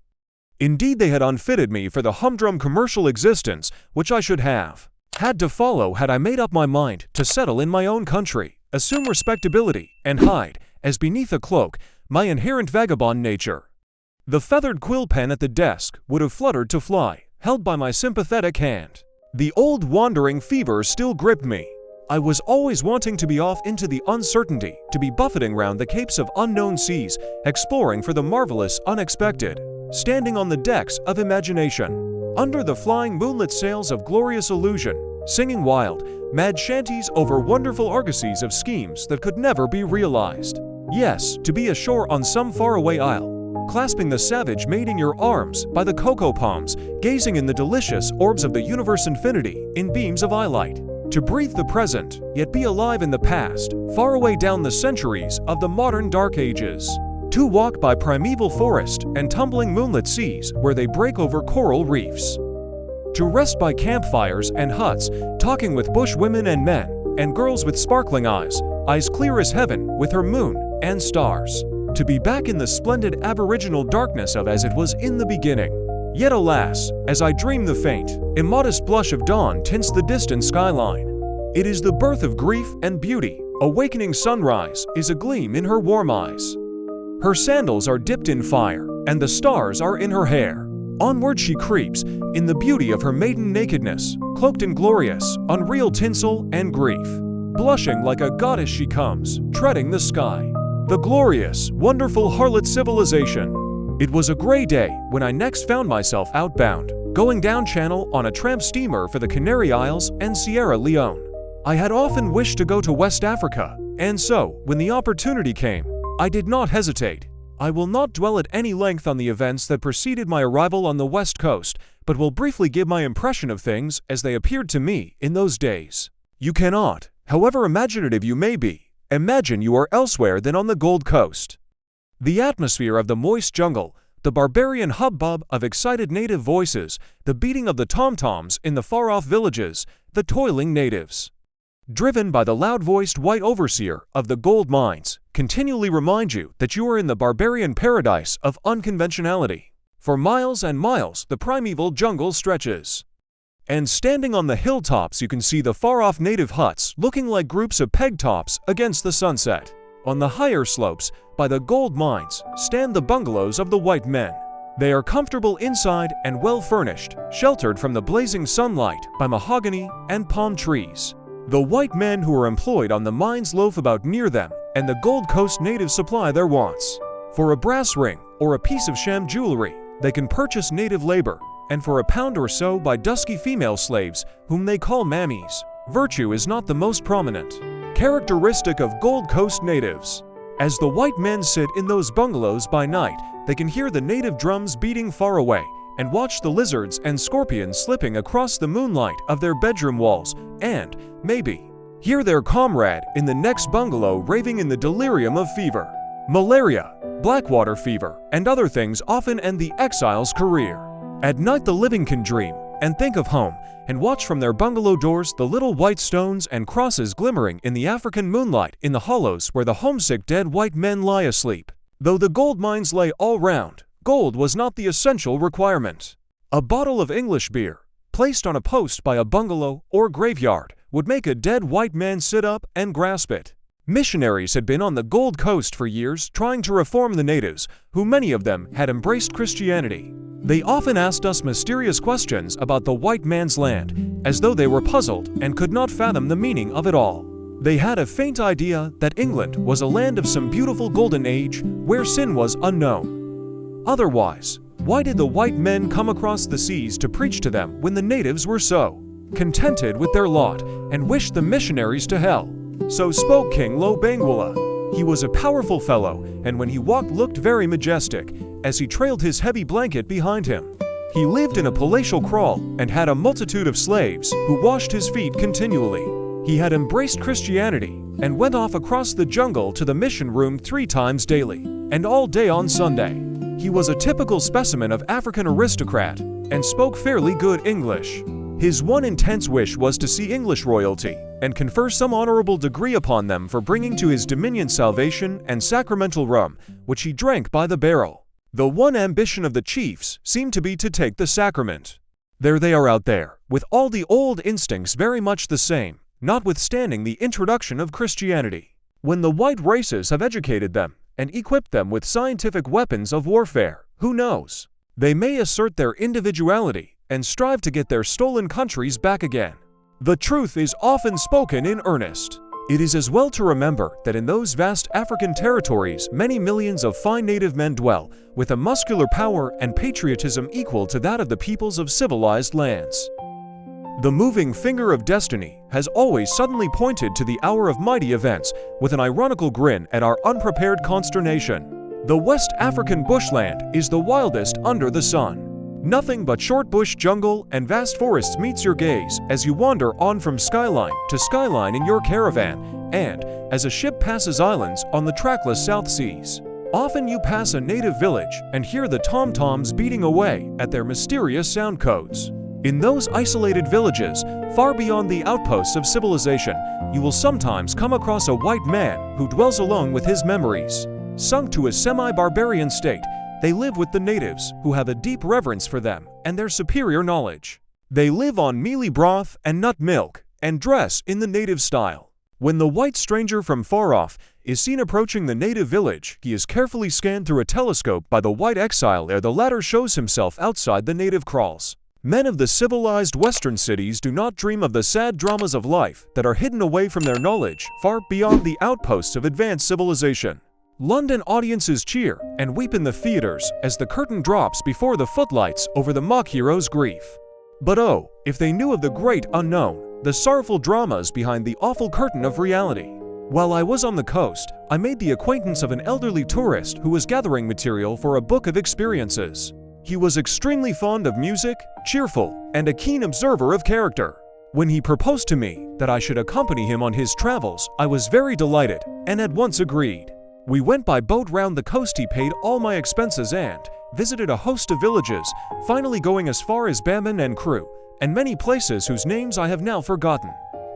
Indeed, they had unfitted me for the humdrum commercial existence which I should have had to follow had I made up my mind to settle in my own country, assume respectability, and hide, as beneath a cloak, my inherent vagabond nature. The feathered quill pen at the desk would have fluttered to fly, held by my sympathetic hand. The old wandering fever still gripped me. I was always wanting to be off into the uncertainty, to be buffeting round the capes of unknown seas, exploring for the marvelous unexpected, standing on the decks of imagination, under the flying moonlit sails of glorious illusion, singing wild, mad shanties over wonderful argosies of schemes that could never be realized. Yes, to be ashore on some faraway isle, clasping the savage maid in your arms by the cocoa palms, gazing in the delicious orbs of the universe infinity in beams of eye-light. To breathe the present, yet be alive in the past, far away down the centuries of the modern dark ages. To walk by primeval forest and tumbling moonlit seas where they break over coral reefs. To rest by campfires and huts, talking with bush women and men, and girls with sparkling eyes, eyes clear as heaven with her moon and stars. To be back in the splendid aboriginal darkness of as it was in the beginning. Yet alas, as I dream the faint, immodest blush of dawn tints the distant skyline. It is the birth of grief and beauty, awakening sunrise is a gleam in her warm eyes. Her sandals are dipped in fire, and the stars are in her hair. Onward she creeps, in the beauty of her maiden nakedness, cloaked in glorious, unreal tinsel and grief. Blushing like a goddess she comes, treading the sky. The glorious, wonderful harlot civilization. It was a gray day when I next found myself outbound, going down channel on a tramp steamer for the Canary Isles and Sierra Leone. I had often wished to go to West Africa, and so, when the opportunity came, I did not hesitate. I will not dwell at any length on the events that preceded my arrival on the West Coast, but will briefly give my impression of things as they appeared to me in those days. You cannot, however imaginative you may be, imagine you are elsewhere than on the Gold Coast. The atmosphere of the moist jungle, the barbarian hubbub of excited native voices, the beating of the tom-toms in the far-off villages, the toiling natives, driven by the loud-voiced white overseer of the gold mines, continually remind you that you are in the barbarian paradise of unconventionality. For miles and miles the primeval jungle stretches. And standing on the hilltops you can see the far-off native huts looking like groups of peg tops against the sunset. On the higher slopes, by the gold mines, stand the bungalows of the white men. They are comfortable inside and well furnished, sheltered from the blazing sunlight by mahogany and palm trees. The white men who are employed on the mines loaf about near them, and the Gold Coast natives supply their wants. For a brass ring or a piece of sham jewelry, they can purchase native labor, and for a pound or so buy dusky female slaves, whom they call mammies. Virtue is not the most prominent characteristic of Gold Coast natives. As the white men sit in those bungalows by night, they can hear the native drums beating far away and watch the lizards and scorpions slipping across the moonlight of their bedroom walls and, maybe, hear their comrade in the next bungalow raving in the delirium of fever. Malaria, blackwater fever, and other things often end the exile's career. At night the living can dream and think of home and watch from their bungalow doors the little white stones and crosses glimmering in the African moonlight in the hollows where the homesick dead white men lie asleep. Though the gold mines lay all round, gold was not the essential requirement. A bottle of English beer, placed on a post by a bungalow or graveyard, would make a dead white man sit up and grasp it. Missionaries had been on the Gold Coast for years trying to reform the natives, who many of them had embraced Christianity. They often asked us mysterious questions about the white man's land, as though they were puzzled and could not fathom the meaning of it all. They had a faint idea that England was a land of some beautiful golden age where sin was unknown. Otherwise, why did the white men come across the seas to preach to them when the natives were so contented with their lot and wished the missionaries to hell? So spoke King Lobangwala. He was a powerful fellow, and when he walked looked very majestic, as he trailed his heavy blanket behind him. He lived in a palatial kraal and had a multitude of slaves who washed his feet continually. He had embraced Christianity and went off across the jungle to the mission room 3 times daily, and all day on Sunday. He was a typical specimen of African aristocrat and spoke fairly good English. His one intense wish was to see English royalty and confer some honorable degree upon them for bringing to his dominion salvation and sacramental rum, which he drank by the barrel. The one ambition of the chiefs seemed to be to take the sacrament. There they are out there, with all the old instincts very much the same, notwithstanding the introduction of Christianity. When the white races have educated them and equipped them with scientific weapons of warfare, who knows? They may assert their individuality and strive to get their stolen countries back again. The truth is often spoken in earnest. It is as well to remember that in those vast African territories many millions of fine native men dwell, with a muscular power and patriotism equal to that of the peoples of civilized lands. The moving finger of destiny has always suddenly pointed to the hour of mighty events, with an ironical grin at our unprepared consternation. The West African bushland is the wildest under the sun. Nothing but short bush jungle and vast forests meets your gaze as you wander on from skyline to skyline in your caravan, and, as a ship passes islands on the trackless South Seas, often you pass a native village and hear the tom-toms beating away at their mysterious sound codes. In those isolated villages, far beyond the outposts of civilization, you will sometimes come across a white man who dwells alone with his memories. Sunk to a semi-barbarian state, they live with the natives, who have a deep reverence for them and their superior knowledge. They live on mealy broth and nut milk, and dress in the native style. When the white stranger from far off is seen approaching the native village, he is carefully scanned through a telescope by the white exile ere the latter shows himself outside the native kraals. Men of the civilized Western cities do not dream of the sad dramas of life that are hidden away from their knowledge far beyond the outposts of advanced civilization. London audiences cheer and weep in the theaters as the curtain drops before the footlights over the mock hero's grief. But oh, if they knew of the great unknown, the sorrowful dramas behind the awful curtain of reality. While I was on the coast, I made the acquaintance of an elderly tourist who was gathering material for a book of experiences. He was extremely fond of music, cheerful, and a keen observer of character. When he proposed to me that I should accompany him on his travels, I was very delighted and at once agreed. We went by boat round the coast. He paid all my expenses and visited a host of villages, finally going as far as Bamban and Crew, and many places whose names I have now forgotten.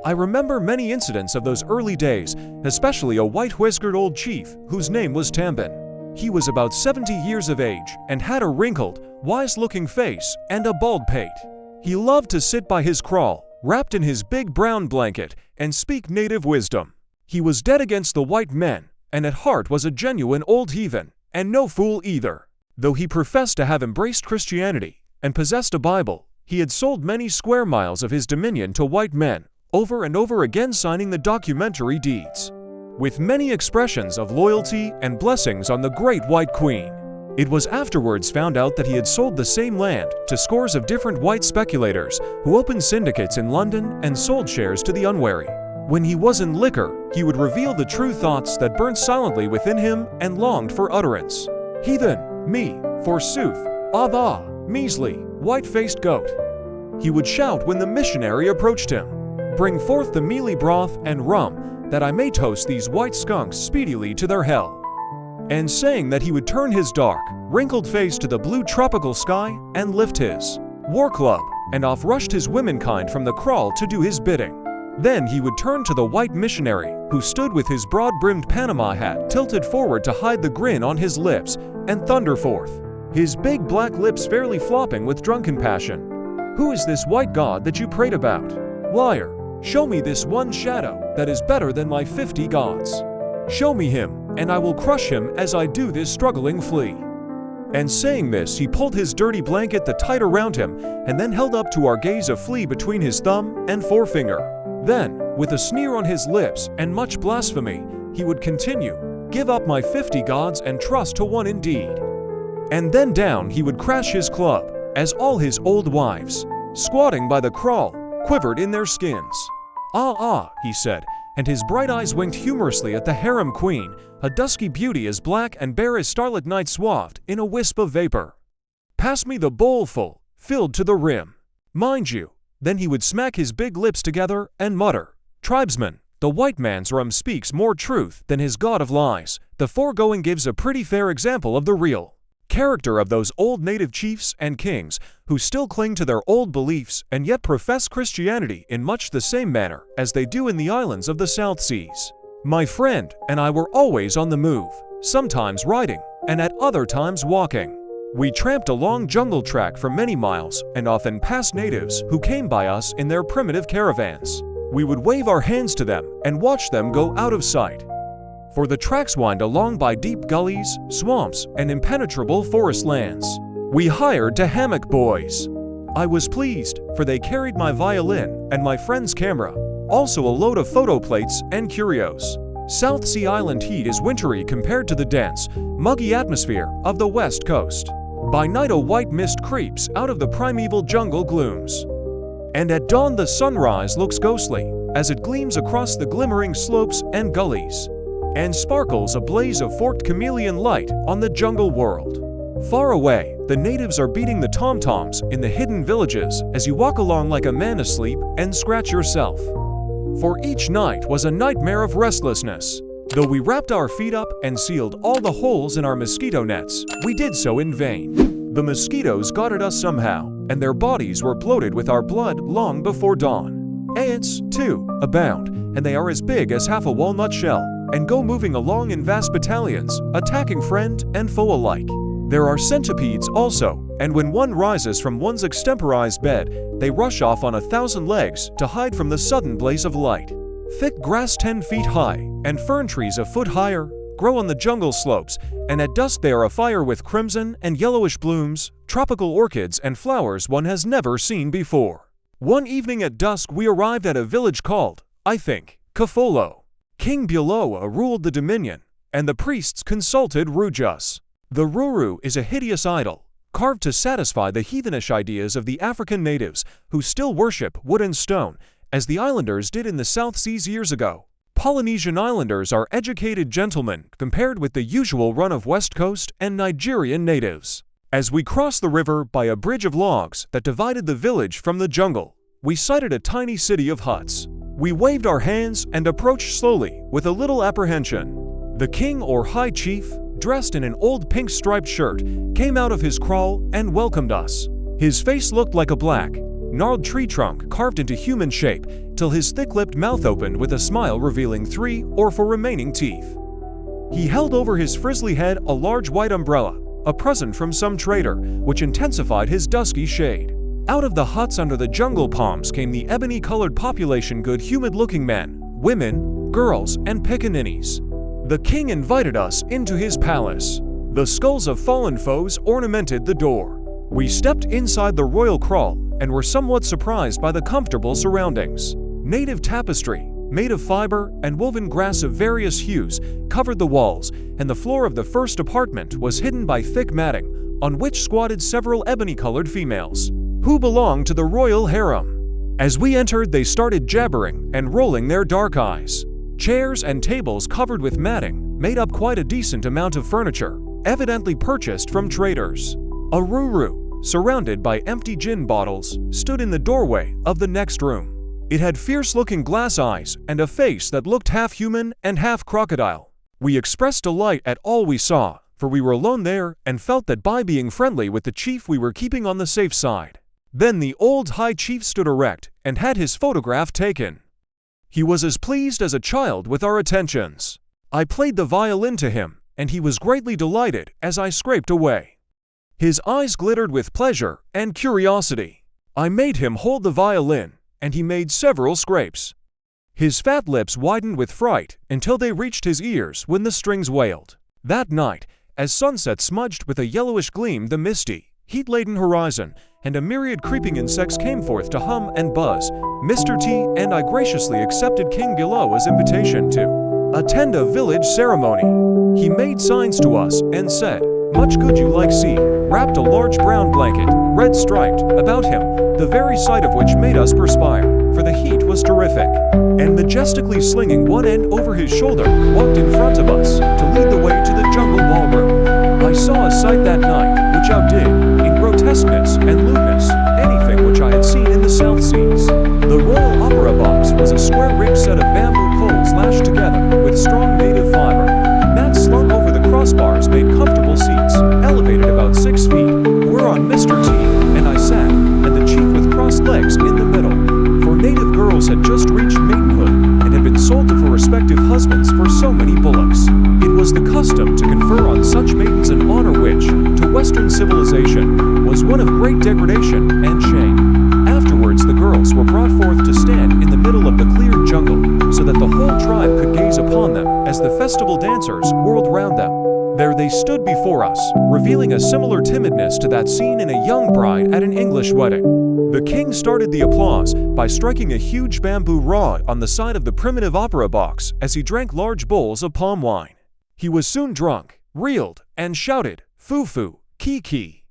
I remember many incidents of those early days, especially a white-whiskered old chief whose name was Tambin. He was about 70 years of age and had a wrinkled, wise-looking face and a bald pate. He loved to sit by his kraal, wrapped in his big brown blanket, and speak native wisdom. He was dead against the white men, and at heart was a genuine old heathen, and no fool either. Though he professed to have embraced Christianity and possessed a Bible, he had sold many square miles of his dominion to white men, over and over again signing the documentary deeds, with many expressions of loyalty and blessings on the Great White Queen. It was afterwards found out that he had sold the same land to scores of different white speculators who opened syndicates in London and sold shares to the unwary. When he was in liquor, he would reveal the true thoughts that burnt silently within him and longed for utterance. Heathen, me, forsooth, ah thou, measly, white-faced goat. He would shout when the missionary approached him. Bring forth the mealy broth and rum, that I may toast these white skunks speedily to their hell. And saying that he would turn his dark, wrinkled face to the blue tropical sky and lift his war club, and off rushed his womenkind from the kraal to do his bidding. Then he would turn to the white missionary, who stood with his broad-brimmed Panama hat tilted forward to hide the grin on his lips, and thunder forth, his big black lips fairly flopping with drunken passion. Who is this white god that you prate about? Liar, show me this one shadow that is better than my 50 gods. Show me him, and I will crush him as I do this struggling flea. And saying this, he pulled his dirty blanket the tight around him, and then held up to our gaze a flea between his thumb and forefinger. Then, with a sneer on his lips and much blasphemy, he would continue, "Give up my 50 gods and trust to one indeed." And then down he would crash his club, as all his old wives, squatting by the kraal, quivered in their skins. "Ah, ah," he said, and his bright eyes winked humorously at the harem queen, a dusky beauty as black and bare as starlit night swathed in a wisp of vapor. "Pass me the bowlful, filled to the rim. Mind you." Then he would smack his big lips together and mutter, "Tribesman, the white man's rum speaks more truth than his god of lies. The foregoing gives a pretty fair example of the real character of those old native chiefs and kings who still cling to their old beliefs and yet profess Christianity in much the same manner as they do in the islands of the South Seas. My friend and I were always on the move, sometimes riding and at other times walking. We tramped a long jungle track for many miles and often passed natives who came by us in their primitive caravans. We would wave our hands to them and watch them go out of sight. For the tracks wind along by deep gullies, swamps, and impenetrable forest lands. We hired to hammock boys. I was pleased, for they carried my violin and my friend's camera, also a load of photo plates and curios. South Sea Island heat is wintry compared to the dense, muggy atmosphere of the West Coast. By night a white mist creeps out of the primeval jungle glooms. And at dawn the sunrise looks ghostly, as it gleams across the glimmering slopes and gullies, and sparkles a blaze of forked chameleon light on the jungle world. Far away, the natives are beating the tom-toms in the hidden villages as you walk along like a man asleep and scratch yourself. For each night was a nightmare of restlessness. Though we wrapped our feet up and sealed all the holes in our mosquito nets, we did so in vain. The mosquitoes got at us somehow, and their bodies were bloated with our blood long before dawn. Ants, too, abound, and they are as big as half a walnut shell, and go moving along in vast battalions, attacking friend and foe alike. There are centipedes also, and when one rises from one's extemporized bed, they rush off on 1,000 legs to hide from the sudden blaze of light. Thick grass 10 feet high, and fern trees a foot higher, grow on the jungle slopes, and at dusk they are afire with crimson and yellowish blooms, tropical orchids and flowers one has never seen before. One evening at dusk we arrived at a village called, I think, Kafolo. King Buloa ruled the dominion, and the priests consulted Rujas. The Ruru is a hideous idol, carved to satisfy the heathenish ideas of the African natives who still worship wood and stone, as the islanders did in the South Seas years ago. Polynesian islanders are educated gentlemen compared with the usual run of West Coast and Nigerian natives. As we crossed the river by a bridge of logs that divided the village from the jungle, we sighted a tiny city of huts. We waved our hands and approached slowly with a little apprehension. The king or high chief, dressed in an old pink striped shirt, came out of his kraal and welcomed us. His face looked like a black, gnarled tree trunk carved into human shape, till his thick-lipped mouth opened with a smile revealing 3 or 4 remaining teeth. He held over his frizzly head a large white umbrella, a present from some trader, which intensified his dusky shade. Out of the huts under the jungle palms came the ebony-colored population, good humid-looking men, women, girls, and pickaninnies. The king invited us into his palace. The skulls of fallen foes ornamented the door. We stepped inside the royal crawl and were somewhat surprised by the comfortable surroundings. Native tapestry, made of fiber and woven grass of various hues, covered the walls, and the floor of the first apartment was hidden by thick matting, on which squatted several ebony-colored females, who belonged to the royal harem. As we entered, they started jabbering and rolling their dark eyes. Chairs and tables covered with matting made up quite a decent amount of furniture, evidently purchased from traders. A ruru, surrounded by empty gin bottles, stood in the doorway of the next room. It had fierce-looking glass eyes and a face that looked half human and half crocodile. We expressed delight at all we saw, for we were alone there and felt that by being friendly with the chief we were keeping on the safe side. Then the old high chief stood erect and had his photograph taken. He was as pleased as a child with our attentions. I played the violin to him, and he was greatly delighted as I scraped away. His eyes glittered with pleasure and curiosity. I made him hold the violin, and he made several scrapes. His fat lips widened with fright until they reached his ears when the strings wailed. That night, as sunset smudged with a yellowish gleam the misty, heat-laden horizon, and a myriad creeping insects came forth to hum and buzz, Mr. T and I graciously accepted King Giloa's invitation to attend a village ceremony. He made signs to us and said, "Much good you like see," wrapped a large brown blanket, red-striped, about him, the very sight of which made us perspire, for the heat was terrific, and majestically slinging one end over his shoulder, walked in front of us to lead the way to the jungle ballroom. I saw a sight that night which outdid, in grotesqueness and lewdness, anything which I had seen in the South Seas. The royal opera box was a square-rigged set of bamboo poles lashed together with strong native fiber. Mats slung over the crossbars made comfortable seats, elevated about 6 feet, were on Mr. T, and I sat, and the chief with crossed legs in the middle. For native girls had just reached maidenhood, and had been sold to for respective husbands for so many bullocks. It was the custom to confer on such maidens an honor which, to Western civilization, was one of great degradation and shame. Afterwards the girls were brought forth to stand in the middle of the cleared jungle, so that the whole tribe could gaze upon them as the festival dancers whirled round them. There they stood before us, revealing a similar timidness to that seen in a young bride at an English wedding. The king started the applause by striking a huge bamboo rod on the side of the primitive opera box as he drank large bowls of palm wine. He was soon drunk, reeled, and shouted, "Foo-foo, ki-ki."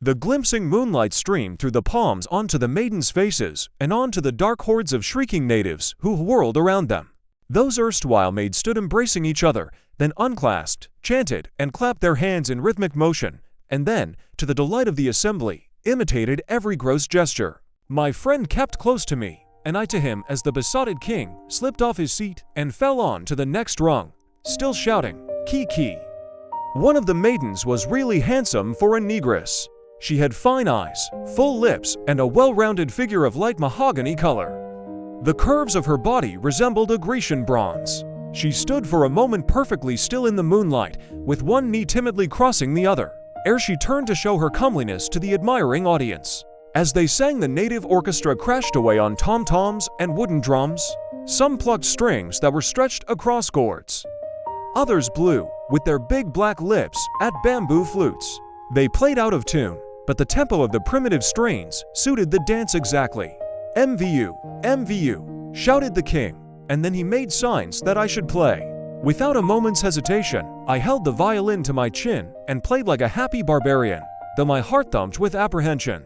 The glimpsing moonlight streamed through the palms onto the maidens' faces and onto the dark hordes of shrieking natives who whirled around them. Those erstwhile maids stood embracing each other, then unclasped, chanted, and clapped their hands in rhythmic motion, and then, to the delight of the assembly, imitated every gross gesture. My friend kept close to me, and I to him as the besotted king slipped off his seat and fell on to the next rung, still shouting, "Ki-ki." One of the maidens was really handsome for a negress. She had fine eyes, full lips, and a well-rounded figure of light mahogany color. The curves of her body resembled a Grecian bronze. She stood for a moment perfectly still in the moonlight, with one knee timidly crossing the other, ere she turned to show her comeliness to the admiring audience. As they sang, the native orchestra crashed away on tom-toms and wooden drums. Some plucked strings that were stretched across gourds. Others blew, with their big black lips, at bamboo flutes. They played out of tune, but the tempo of the primitive strains suited the dance exactly. "MVU, MVU," shouted the king, and then he made signs that I should play. Without a moment's hesitation, I held the violin to my chin and played like a happy barbarian, though my heart thumped with apprehension.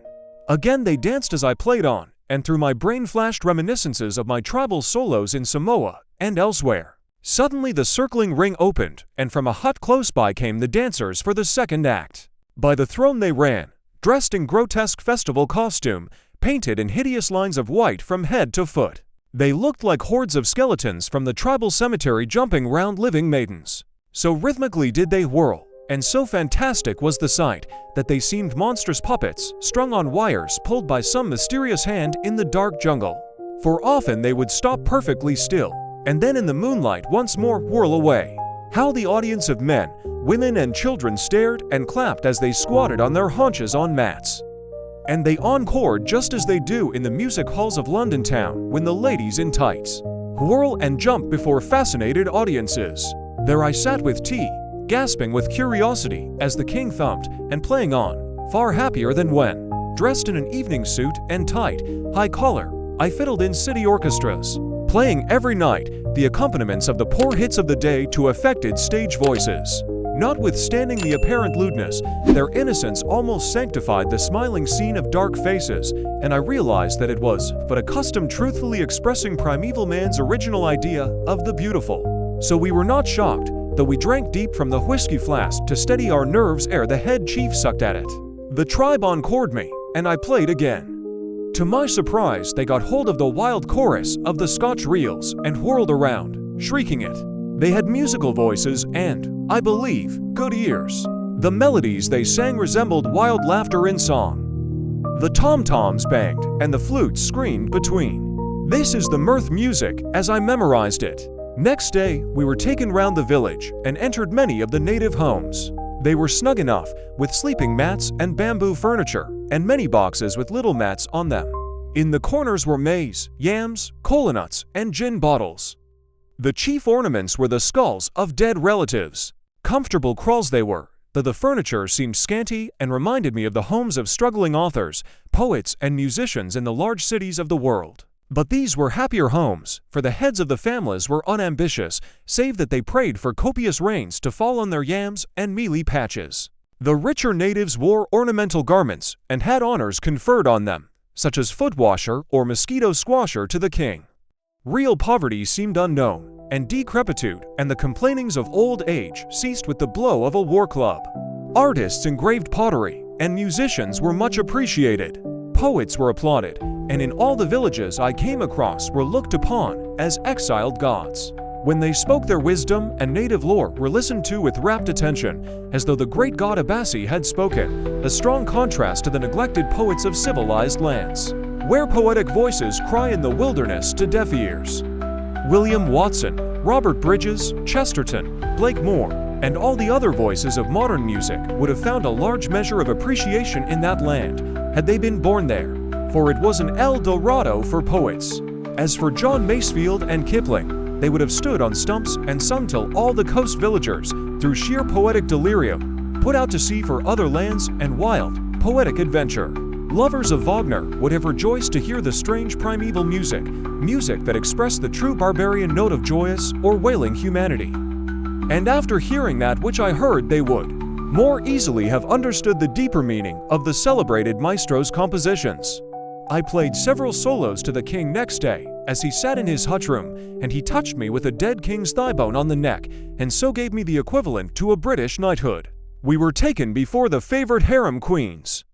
Again they danced as I played on, and through my brain flashed reminiscences of my tribal solos in Samoa and elsewhere. Suddenly the circling ring opened, and from a hut close by came the dancers for the second act. By the throne they ran, dressed in grotesque festival costume, painted in hideous lines of white from head to foot. They looked like hordes of skeletons from the tribal cemetery jumping round living maidens. So rhythmically did they whirl, and so fantastic was the sight, that they seemed monstrous puppets strung on wires pulled by some mysterious hand in the dark jungle. For often they would stop perfectly still, and then in the moonlight once more whirl away. How the audience of men, women, and children stared and clapped as they squatted on their haunches on mats. And they encored just as they do in the music halls of London town when the ladies in tights whirl and jump before fascinated audiences. There I sat with tea, gasping with curiosity as the king thumped and playing on, far happier than when, dressed in an evening suit and tight, high collar, I fiddled in city orchestras, playing every night the accompaniments of the poor hits of the day to affected stage voices. Notwithstanding the apparent lewdness, their innocence almost sanctified the smiling scene of dark faces, and I realized that it was but a custom truthfully expressing primeval man's original idea of the beautiful. So we were not shocked, though we drank deep from the whiskey flask to steady our nerves ere the head chief sucked at it. The tribe encored me, and I played again. To my surprise, they got hold of the wild chorus of the Scotch reels and whirled around, shrieking it. They had musical voices and, I believe, good ears. The melodies they sang resembled wild laughter in song. The tom-toms banged and the flutes screamed between. This is the mirth music as I memorized it. Next day, we were taken round the village and entered many of the native homes. They were snug enough, with sleeping mats and bamboo furniture, and many boxes with little mats on them. In the corners were maize, yams, kola nuts, and gin bottles. The chief ornaments were the skulls of dead relatives. Comfortable crawls they were, though the furniture seemed scanty and reminded me of the homes of struggling authors, poets, and musicians in the large cities of the world. But these were happier homes, for the heads of the families were unambitious, save that they prayed for copious rains to fall on their yams and mealy patches. The richer natives wore ornamental garments and had honors conferred on them, such as foot washer or mosquito squasher to the king. Real poverty seemed unknown, and decrepitude and the complainings of old age ceased with the blow of a war club. Artists engraved pottery, and musicians were much appreciated. Poets were applauded, and in all the villages I came across were looked upon as exiled gods. When they spoke, their wisdom and native lore were listened to with rapt attention, as though the great god Odyssey had spoken, a strong contrast to the neglected poets of civilized lands, where poetic voices cry in the wilderness to deaf ears. William Watson, Robert Bridges, Chesterton, Blake Moore, and all the other voices of modern music would have found a large measure of appreciation in that land, had they been born there, for it was an El Dorado for poets. As for John Masefield and Kipling, they would have stood on stumps and sung till all the coast villagers, through sheer poetic delirium, put out to sea for other lands and wild, poetic adventure. Lovers of Wagner would have rejoiced to hear the strange primeval music that expressed the true barbarian note of joyous or wailing humanity. And after hearing that which I heard, they would more easily have understood the deeper meaning of the celebrated maestro's compositions. I played several solos to the king next day, as he sat in his hut room, and he touched me with a dead king's thigh bone on the neck, and so gave me the equivalent to a British knighthood. We were taken before the favored harem queens.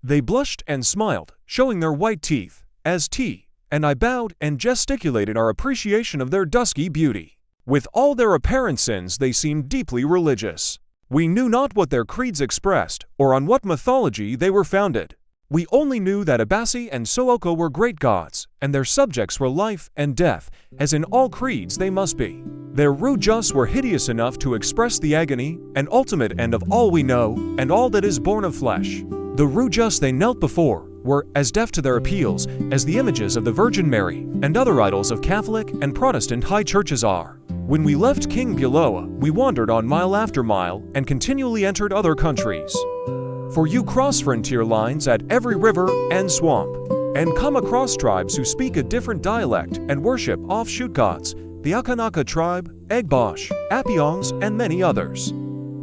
They blushed and smiled, showing their white teeth, as tea, and I bowed and gesticulated our appreciation of their dusky beauty. With all their apparent sins, they seemed deeply religious. We knew not what their creeds expressed, or on what mythology they were founded. We only knew that Abassi and Sooko were great gods, and their subjects were life and death, as in all creeds they must be. Their rujus were hideous enough to express the agony and ultimate end of all we know and all that is born of flesh. The rujus they knelt before were as deaf to their appeals as the images of the Virgin Mary and other idols of Catholic and Protestant high churches are. When we left King Biloa, we wandered on mile after mile and continually entered other countries. For you cross frontier lines at every river and swamp, and come across tribes who speak a different dialect and worship offshoot gods, the Akanaka tribe, Egbosh, Apiongs, and many others.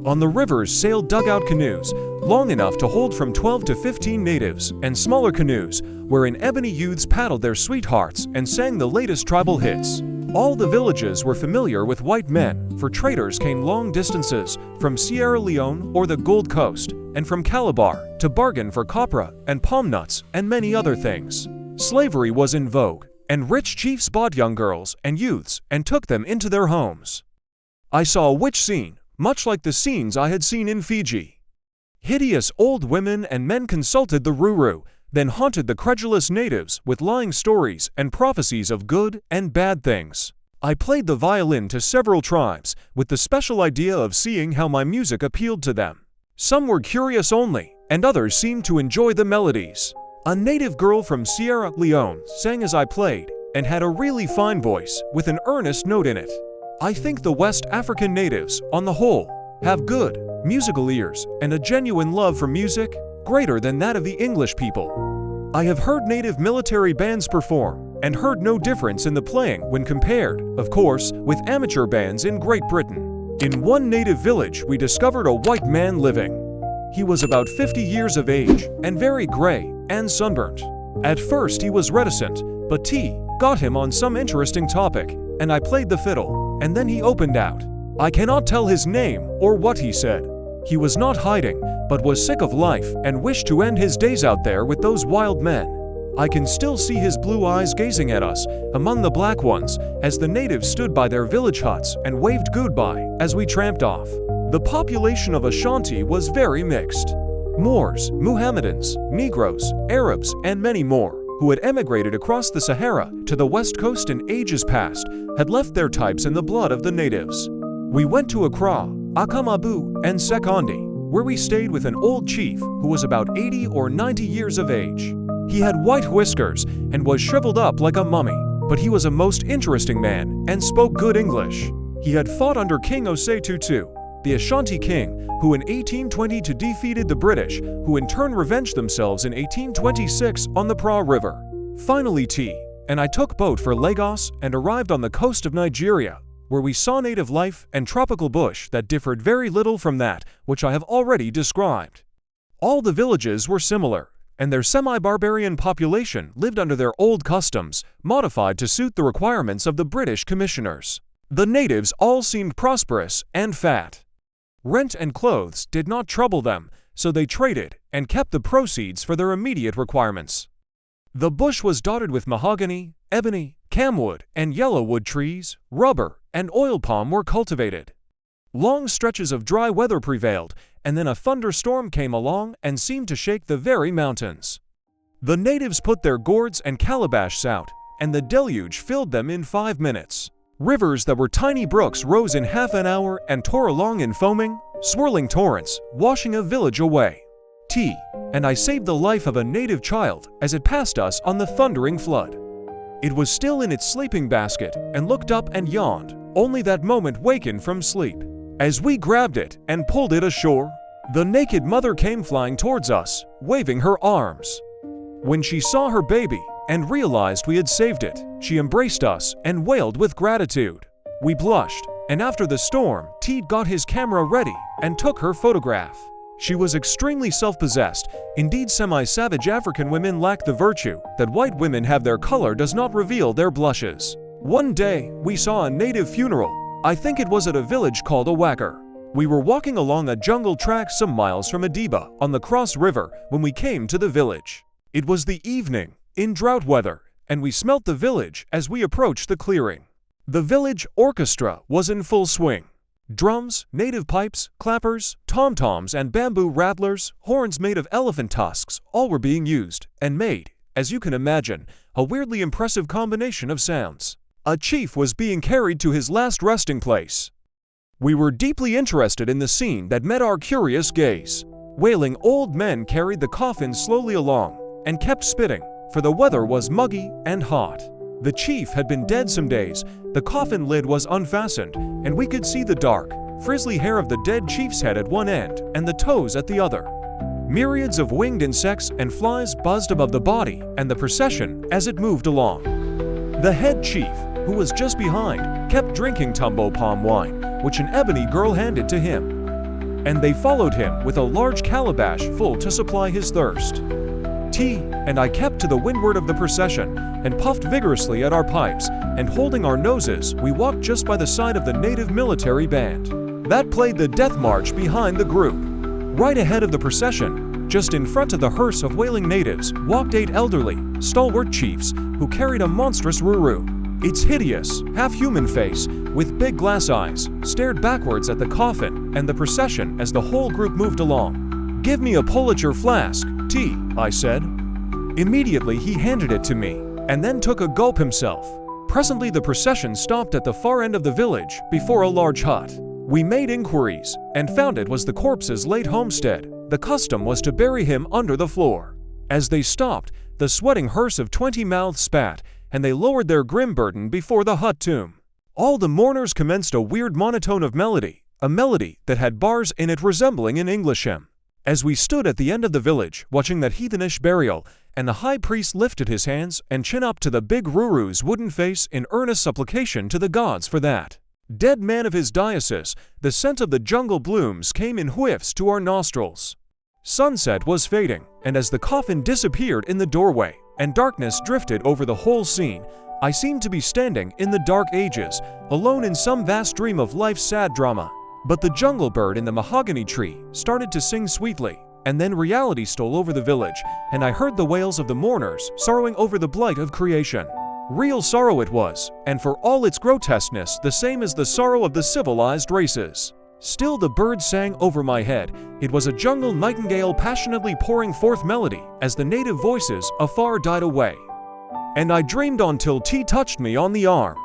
On the rivers sailed dugout canoes, long enough to hold from 12 to 15 natives, and smaller canoes, wherein ebony youths paddled their sweethearts and sang the latest tribal hits. All the villages were familiar with white men, for traders came long distances, from Sierra Leone or the Gold Coast, and from Calabar, to bargain for copra and palm nuts and many other things. Slavery was in vogue, and rich chiefs bought young girls and youths and took them into their homes. I saw a witch scene, much like the scenes I had seen in Fiji. Hideous old women and men consulted the Ruru, then haunted the credulous natives with lying stories and prophecies of good and bad things. I played the violin to several tribes, with the special idea of seeing how my music appealed to them. Some were curious only, and others seemed to enjoy the melodies. A native girl from Sierra Leone sang as I played, and had a really fine voice, with an earnest note in it. I think the West African natives, on the whole, have good, musical ears and a genuine love for music, greater than that of the English people. I have heard native military bands perform, and heard no difference in the playing when compared, of course, with amateur bands in Great Britain. In one native village, we discovered a white man living. He was about 50 years of age, and very gray and sunburnt. At first he was reticent, but T got him on some interesting topic, and I played the fiddle, and then he opened out. I cannot tell his name or what he said. He was not hiding, but was sick of life and wished to end his days out there with those wild men. I can still see his blue eyes gazing at us among the black ones as the natives stood by their village huts and waved goodbye as we tramped off. The population of Ashanti was very mixed. Moors, Muhammadans, Negroes, Arabs, and many more, who had emigrated across the Sahara to the west coast in ages past, had left their types in the blood of the natives. We went to Accra, Akamabu, and Sekondi, where we stayed with an old chief who was about 80 or 90 years of age. He had white whiskers and was shriveled up like a mummy, but he was a most interesting man and spoke good English. He had fought under King Osei Tutu, the Ashanti king, who in 1822 defeated the British, who in turn revenged themselves in 1826 on the Pra River. Finally T and I took boat for Lagos and arrived on the coast of Nigeria, where we saw native life and tropical bush that differed very little from that which I have already described. All the villages were similar, and their semi-barbarian population lived under their old customs, modified to suit the requirements of the British commissioners. The natives all seemed prosperous and fat. Rent and clothes did not trouble them, so they traded and kept the proceeds for their immediate requirements. The bush was dotted with mahogany, ebony, camwood, and yellowwood trees, rubber, and oil palm were cultivated. Long stretches of dry weather prevailed, and then a thunderstorm came along and seemed to shake the very mountains. The natives put their gourds and calabashes out, and the deluge filled them in 5 minutes. Rivers that were tiny brooks rose in half an hour and tore along in foaming, swirling torrents, washing a village away. T and I saved the life of a native child as it passed us on the thundering flood. It was still in its sleeping basket and looked up and yawned, only that moment wakened from sleep. As we grabbed it and pulled it ashore, the naked mother came flying towards us, waving her arms. When she saw her baby and realized we had saved it, she embraced us and wailed with gratitude. We blushed, and after the storm, T got his camera ready and took her photograph. She was extremely self-possessed. Indeed, semi-savage African women lack the virtue that white women have. Their color does not reveal their blushes. One day, we saw a native funeral. I think it was at a village called Awaka. We were walking along a jungle track some miles from Adiba on the Cross River when we came to the village. It was the evening, in drought weather, and we smelt the village as we approached the clearing. The village orchestra was in full swing. Drums, native pipes, clappers, tom-toms, and bamboo rattlers, horns made of elephant tusks, all were being used, and made, as you can imagine, a weirdly impressive combination of sounds. A chief was being carried to his last resting place. We were deeply interested in the scene that met our curious gaze. Wailing old men carried the coffin slowly along, and kept spitting, for the weather was muggy and hot. The chief had been dead some days. The coffin lid was unfastened, and we could see the dark, frizzly hair of the dead chief's head at one end and the toes at the other. Myriads of winged insects and flies buzzed above the body and the procession as it moved along. The head chief, who was just behind, kept drinking tumbo palm wine, which an ebony girl handed to him. And they followed him with a large calabash full to supply his thirst. T and I kept to the windward of the procession and puffed vigorously at our pipes, and holding our noses, we walked just by the side of the native military band that played the death march behind the group. Right ahead of the procession, just in front of the hearse of wailing natives, walked 8 elderly, stalwart chiefs who carried a monstrous ruru. Its hideous, half-human face, with big glass eyes, stared backwards at the coffin and the procession as the whole group moved along. "Give me a pull at your flask, T," I said. Immediately he handed it to me, and then took a gulp himself. Presently the procession stopped at the far end of the village, before a large hut. We made inquiries, and found it was the corpse's late homestead. The custom was to bury him under the floor. As they stopped, the sweating hearse of 20 mouths spat, and they lowered their grim burden before the hut tomb. All the mourners commenced a weird monotone of melody, a melody that had bars in it resembling an English hymn. As we stood at the end of the village, watching that heathenish burial, and the high priest lifted his hands and chin up to the big Ruru's wooden face in earnest supplication to the gods for that dead man of his diocese, the scent of the jungle blooms came in whiffs to our nostrils. Sunset was fading, and as the coffin disappeared in the doorway, and darkness drifted over the whole scene, I seemed to be standing in the dark ages, alone in some vast dream of life's sad drama. But the jungle bird in the mahogany tree started to sing sweetly, and then reality stole over the village, and I heard the wails of the mourners sorrowing over the blight of creation. Real sorrow it was, and for all its grotesqueness, the same as the sorrow of the civilized races. Still the bird sang over my head. It was a jungle nightingale passionately pouring forth melody as the native voices afar died away. And I dreamed on till tea touched me on the arm.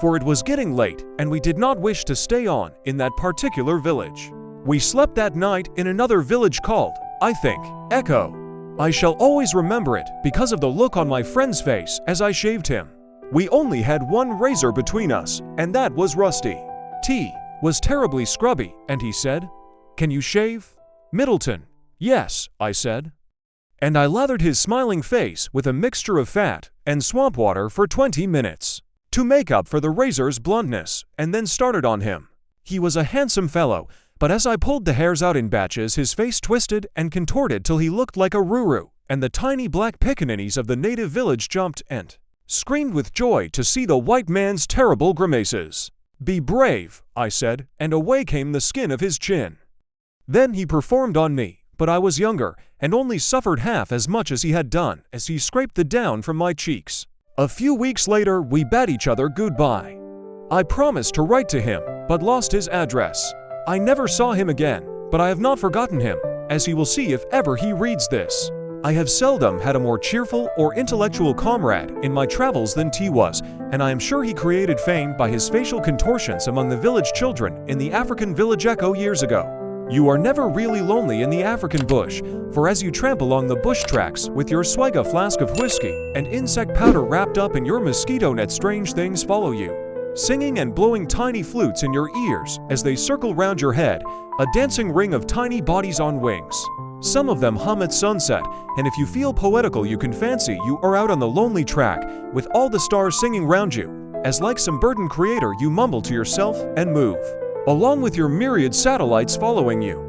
For it was getting late, and we did not wish to stay on in that particular village. We slept that night in another village called, I think, Echo. I shall always remember it because of the look on my friend's face as I shaved him. We only had one razor between us, and that was rusty. T was terribly scrubby, and he said, "Can you shave?" "Middleton." "Yes," I said. And I lathered his smiling face with a mixture of fat and swamp water for 20 minutes. To make up for the razor's bluntness, and then started on him. He was a handsome fellow, but as I pulled the hairs out in batches, his face twisted and contorted till he looked like a Ruru, and the tiny black pickaninnies of the native village jumped and screamed with joy to see the white man's terrible grimaces. "Be brave," I said, and away came the skin of his chin. Then he performed on me, but I was younger, and only suffered half as much as he had done as he scraped the down from my cheeks. A few weeks later, we bade each other goodbye. I promised to write to him, but lost his address. I never saw him again, but I have not forgotten him, as he will see if ever he reads this. I have seldom had a more cheerful or intellectual comrade in my travels than T was, and I am sure he created fame by his facial contortions among the village children in the African village echo years ago. You are never really lonely in the African bush, for as you tramp along the bush tracks with your swagga flask of whiskey and insect powder wrapped up in your mosquito net, strange things follow you, singing and blowing tiny flutes in your ears as they circle round your head, a dancing ring of tiny bodies on wings. Some of them hum at sunset, and if you feel poetical you can fancy you are out on the lonely track with all the stars singing round you, as like some burdened creator you mumble to yourself and move, along with your myriad satellites following you.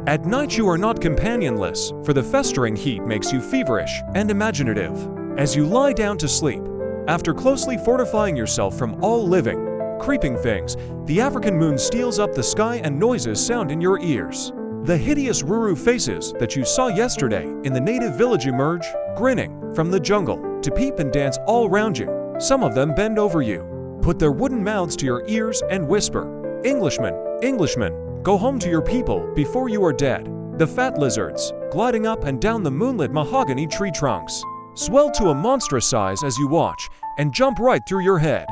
At night you are not companionless, for the festering heat makes you feverish and imaginative. As you lie down to sleep, after closely fortifying yourself from all living, creeping things, the African moon steals up the sky and noises sound in your ears. The hideous Ruru faces that you saw yesterday in the native village emerge, grinning, from the jungle, to peep and dance all round you. Some of them bend over you, put their wooden mouths to your ears and whisper, "Englishman, Englishman, go home to your people before you are dead." The fat lizards, gliding up and down the moonlit mahogany tree trunks, swell to a monstrous size as you watch, and jump right through your head.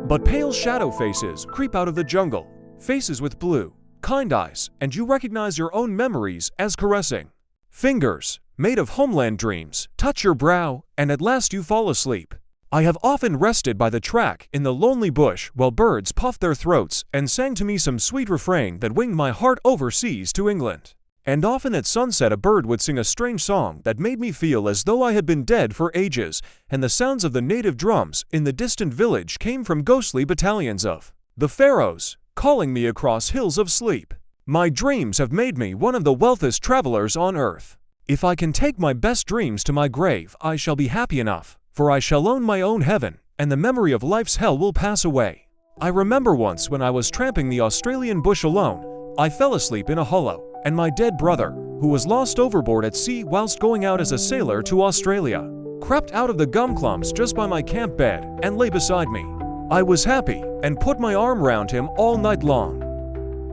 But pale shadow faces creep out of the jungle, faces with blue, kind eyes, and you recognize your own memories as caressing. Fingers, made of homeland dreams, touch your brow, and at last you fall asleep. I have often rested by the track in the lonely bush while birds puffed their throats and sang to me some sweet refrain that winged my heart overseas to England. And often at sunset a bird would sing a strange song that made me feel as though I had been dead for ages, and the sounds of the native drums in the distant village came from ghostly battalions of the pharaohs, calling me across hills of sleep. My dreams have made me one of the wealthiest travelers on earth. If I can take my best dreams to my grave, I shall be happy enough, for I shall own my own heaven, and the memory of life's hell will pass away. I remember once when I was tramping the Australian bush alone, I fell asleep in a hollow, and my dead brother, who was lost overboard at sea whilst going out as a sailor to Australia, crept out of the gum clumps just by my camp bed and lay beside me. I was happy and put my arm round him all night long.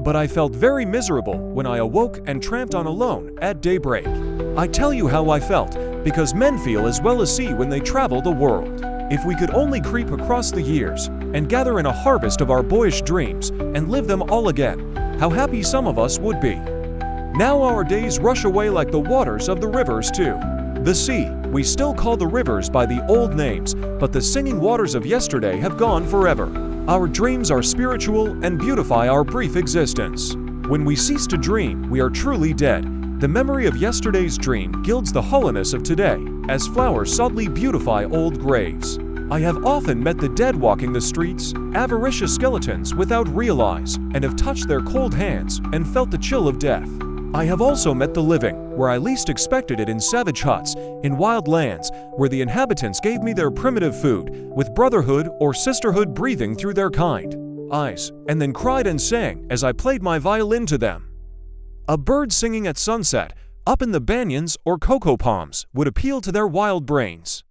But I felt very miserable when I awoke and tramped on alone at daybreak. I tell you how I felt, because men feel as well as see when they travel the world. If we could only creep across the years and gather in a harvest of our boyish dreams and live them all again, how happy some of us would be. Now our days rush away like the waters of the rivers too. The sea, we still call the rivers by the old names, but the singing waters of yesterday have gone forever. Our dreams are spiritual and beautify our brief existence. When we cease to dream, we are truly dead. The memory of yesterday's dream gilds the hollowness of today, as flowers subtly beautify old graves. I have often met the dead walking the streets, avaricious skeletons without realize, and have touched their cold hands and felt the chill of death. I have also met the living, where I least expected it, in savage huts, in wild lands, where the inhabitants gave me their primitive food, with brotherhood or sisterhood breathing through their kind eyes, and then cried and sang as I played my violin to them. A bird singing at sunset, up in the banyans or cocoa palms, would appeal to their wild brains.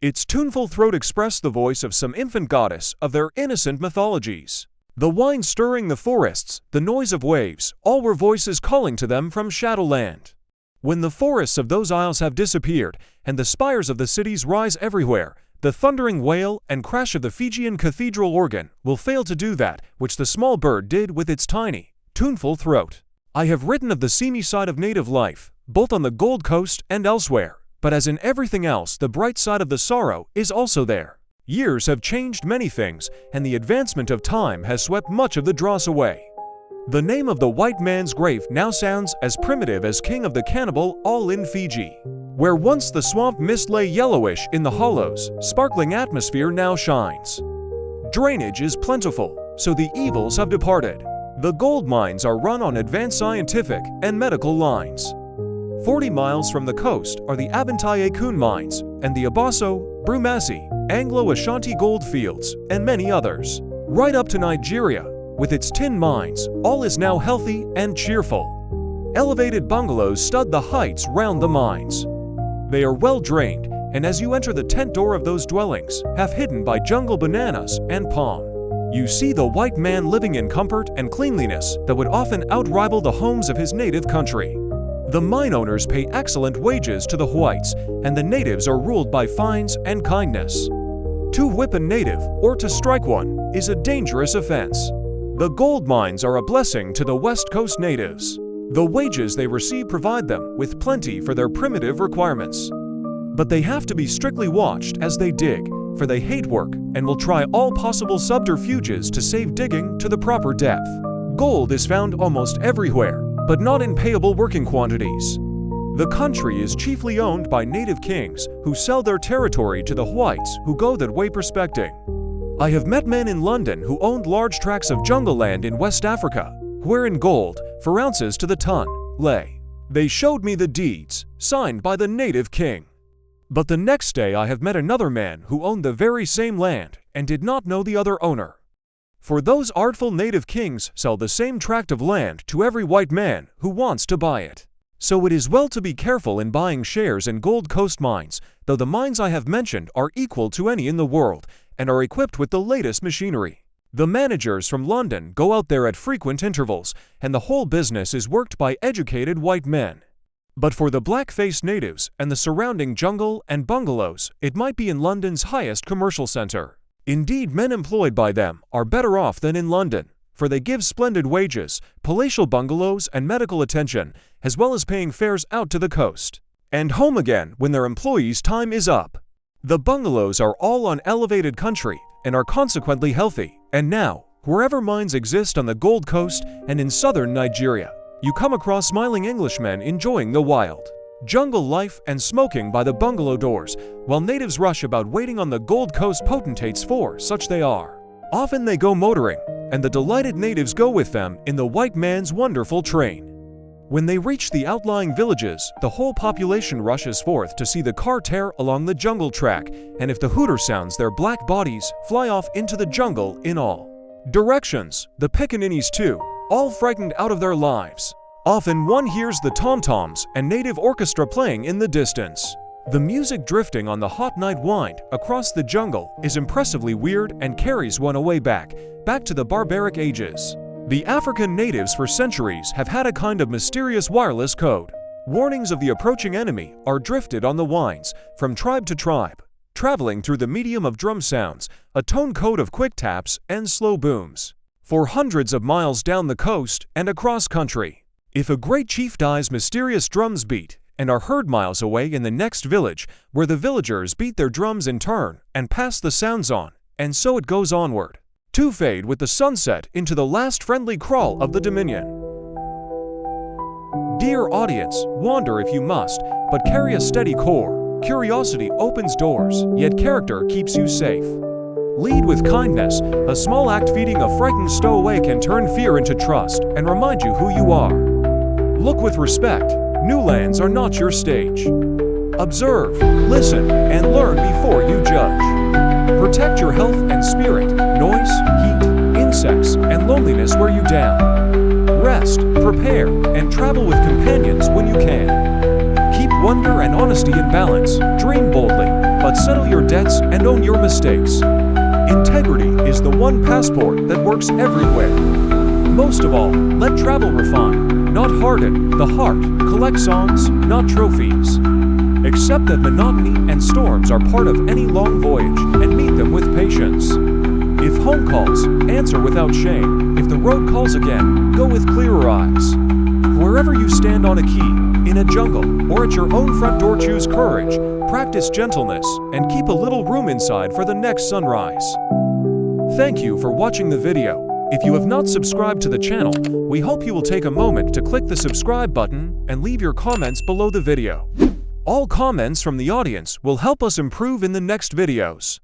Its tuneful throat expressed the voice of some infant goddess of their innocent mythologies. The wind stirring the forests, the noise of waves, all were voices calling to them from Shadowland. When the forests of those isles have disappeared, and the spires of the cities rise everywhere, the thundering wail and crash of the Fijian cathedral organ will fail to do that which the small bird did with its tiny, tuneful throat. I have written of the seamy side of native life, both on the Gold Coast and elsewhere, but as in everything else, the bright side of the sorrow is also there. Years have changed many things, and the advancement of time has swept much of the dross away. The name of the white man's grave now sounds as primitive as King of the Cannibal, all in Fiji. Where once the swamp mist lay yellowish in the hollows, sparkling atmosphere now shines. Drainage is plentiful, so the evils have departed. The gold mines are run on advanced scientific and medical lines. 40 miles from the coast are the Abantaye-kun mines, and the Abaso, Brumasi, Anglo-Ashanti gold fields, and many others. Right up to Nigeria, with its tin mines, all is now healthy and cheerful. Elevated bungalows stud the heights round the mines. They are well drained, and as you enter the tent door of those dwellings, half hidden by jungle bananas and palm, you see the white man living in comfort and cleanliness that would often outrival the homes of his native country. The mine owners pay excellent wages to the whites, and the natives are ruled by fines and kindness. To whip a native, or to strike one, is a dangerous offense. The gold mines are a blessing to the West Coast natives. The wages they receive provide them with plenty for their primitive requirements. But they have to be strictly watched as they dig, for they hate work and will try all possible subterfuges to save digging to the proper depth. Gold is found almost everywhere, but not in payable working quantities. The country is chiefly owned by native kings who sell their territory to the whites who go that way prospecting. I have met men in London who owned large tracts of jungle land in West Africa, wherein gold, for ounces to the ton, lay. They showed me the deeds, signed by the native king. But the next day I have met another man who owned the very same land and did not know the other owner. For those artful native kings sell the same tract of land to every white man who wants to buy it. So it is well to be careful in buying shares in Gold Coast mines, though the mines I have mentioned are equal to any in the world and are equipped with the latest machinery. The managers from London go out there at frequent intervals, and the whole business is worked by educated white men. But for the black-faced natives and the surrounding jungle and bungalows, it might be in London's highest commercial center. Indeed, men employed by them are better off than in London, for they give splendid wages, palatial bungalows, and medical attention, as well as paying fares out to the coast and home again when their employees' time is up. The bungalows are all on elevated country and are consequently healthy, and now, wherever mines exist on the Gold Coast and in southern Nigeria, you come across smiling Englishmen enjoying the wild jungle life and smoking by the bungalow doors, while natives rush about waiting on the Gold Coast potentates, for such they are. Often they go motoring, and the delighted natives go with them in the white man's wonderful train. When they reach the outlying villages, the whole population rushes forth to see the car tear along the jungle track, and if the hooter sounds, their black bodies fly off into the jungle in all directions, the pickaninnies too, all frightened out of their lives. Often one hears the tom-toms and native orchestra playing in the distance. The music drifting on the hot night wind across the jungle is impressively weird and carries one away back to the barbaric ages. The African natives for centuries have had a kind of mysterious wireless code. Warnings of the approaching enemy are drifted on the winds from tribe to tribe, traveling through the medium of drum sounds, a tone code of quick taps and slow booms, for hundreds of miles down the coast and across country. If a great chief dies, mysterious drums beat and are heard miles away in the next village, where the villagers beat their drums in turn and pass the sounds on, and so it goes onward. to fade with the sunset into the last friendly crawl of the Dominion. Dear audience, wander if you must, but carry a steady core. Curiosity opens doors, yet character keeps you safe. Lead with kindness. A small act feeding a frightened stowaway can turn fear into trust and remind you who you are. Look with respect. New lands are not your stage. Observe, listen, and learn before you judge. Protect your health and spirit. Noise, heat, insects, and loneliness wear you down. Rest, prepare, and travel with companions when you can. Keep wonder and honesty in balance. Dream boldly, but settle your debts and own your mistakes. Integrity is the one passport that works everywhere. Most of all, let travel refine, not harden, the heart. Collect songs, not trophies. Accept that monotony and storms are part of any long voyage, and meet them with patience. If home calls, answer without shame. If the road calls again, go with clearer eyes. Wherever you stand on a key, in a jungle, or at your own front door, choose courage, practice gentleness, and keep a little room inside for the next sunrise. Thank you for watching the video. If you have not subscribed to the channel, we hope you will take a moment to click the subscribe button and leave your comments below the video. All comments from the audience will help us improve in the next videos.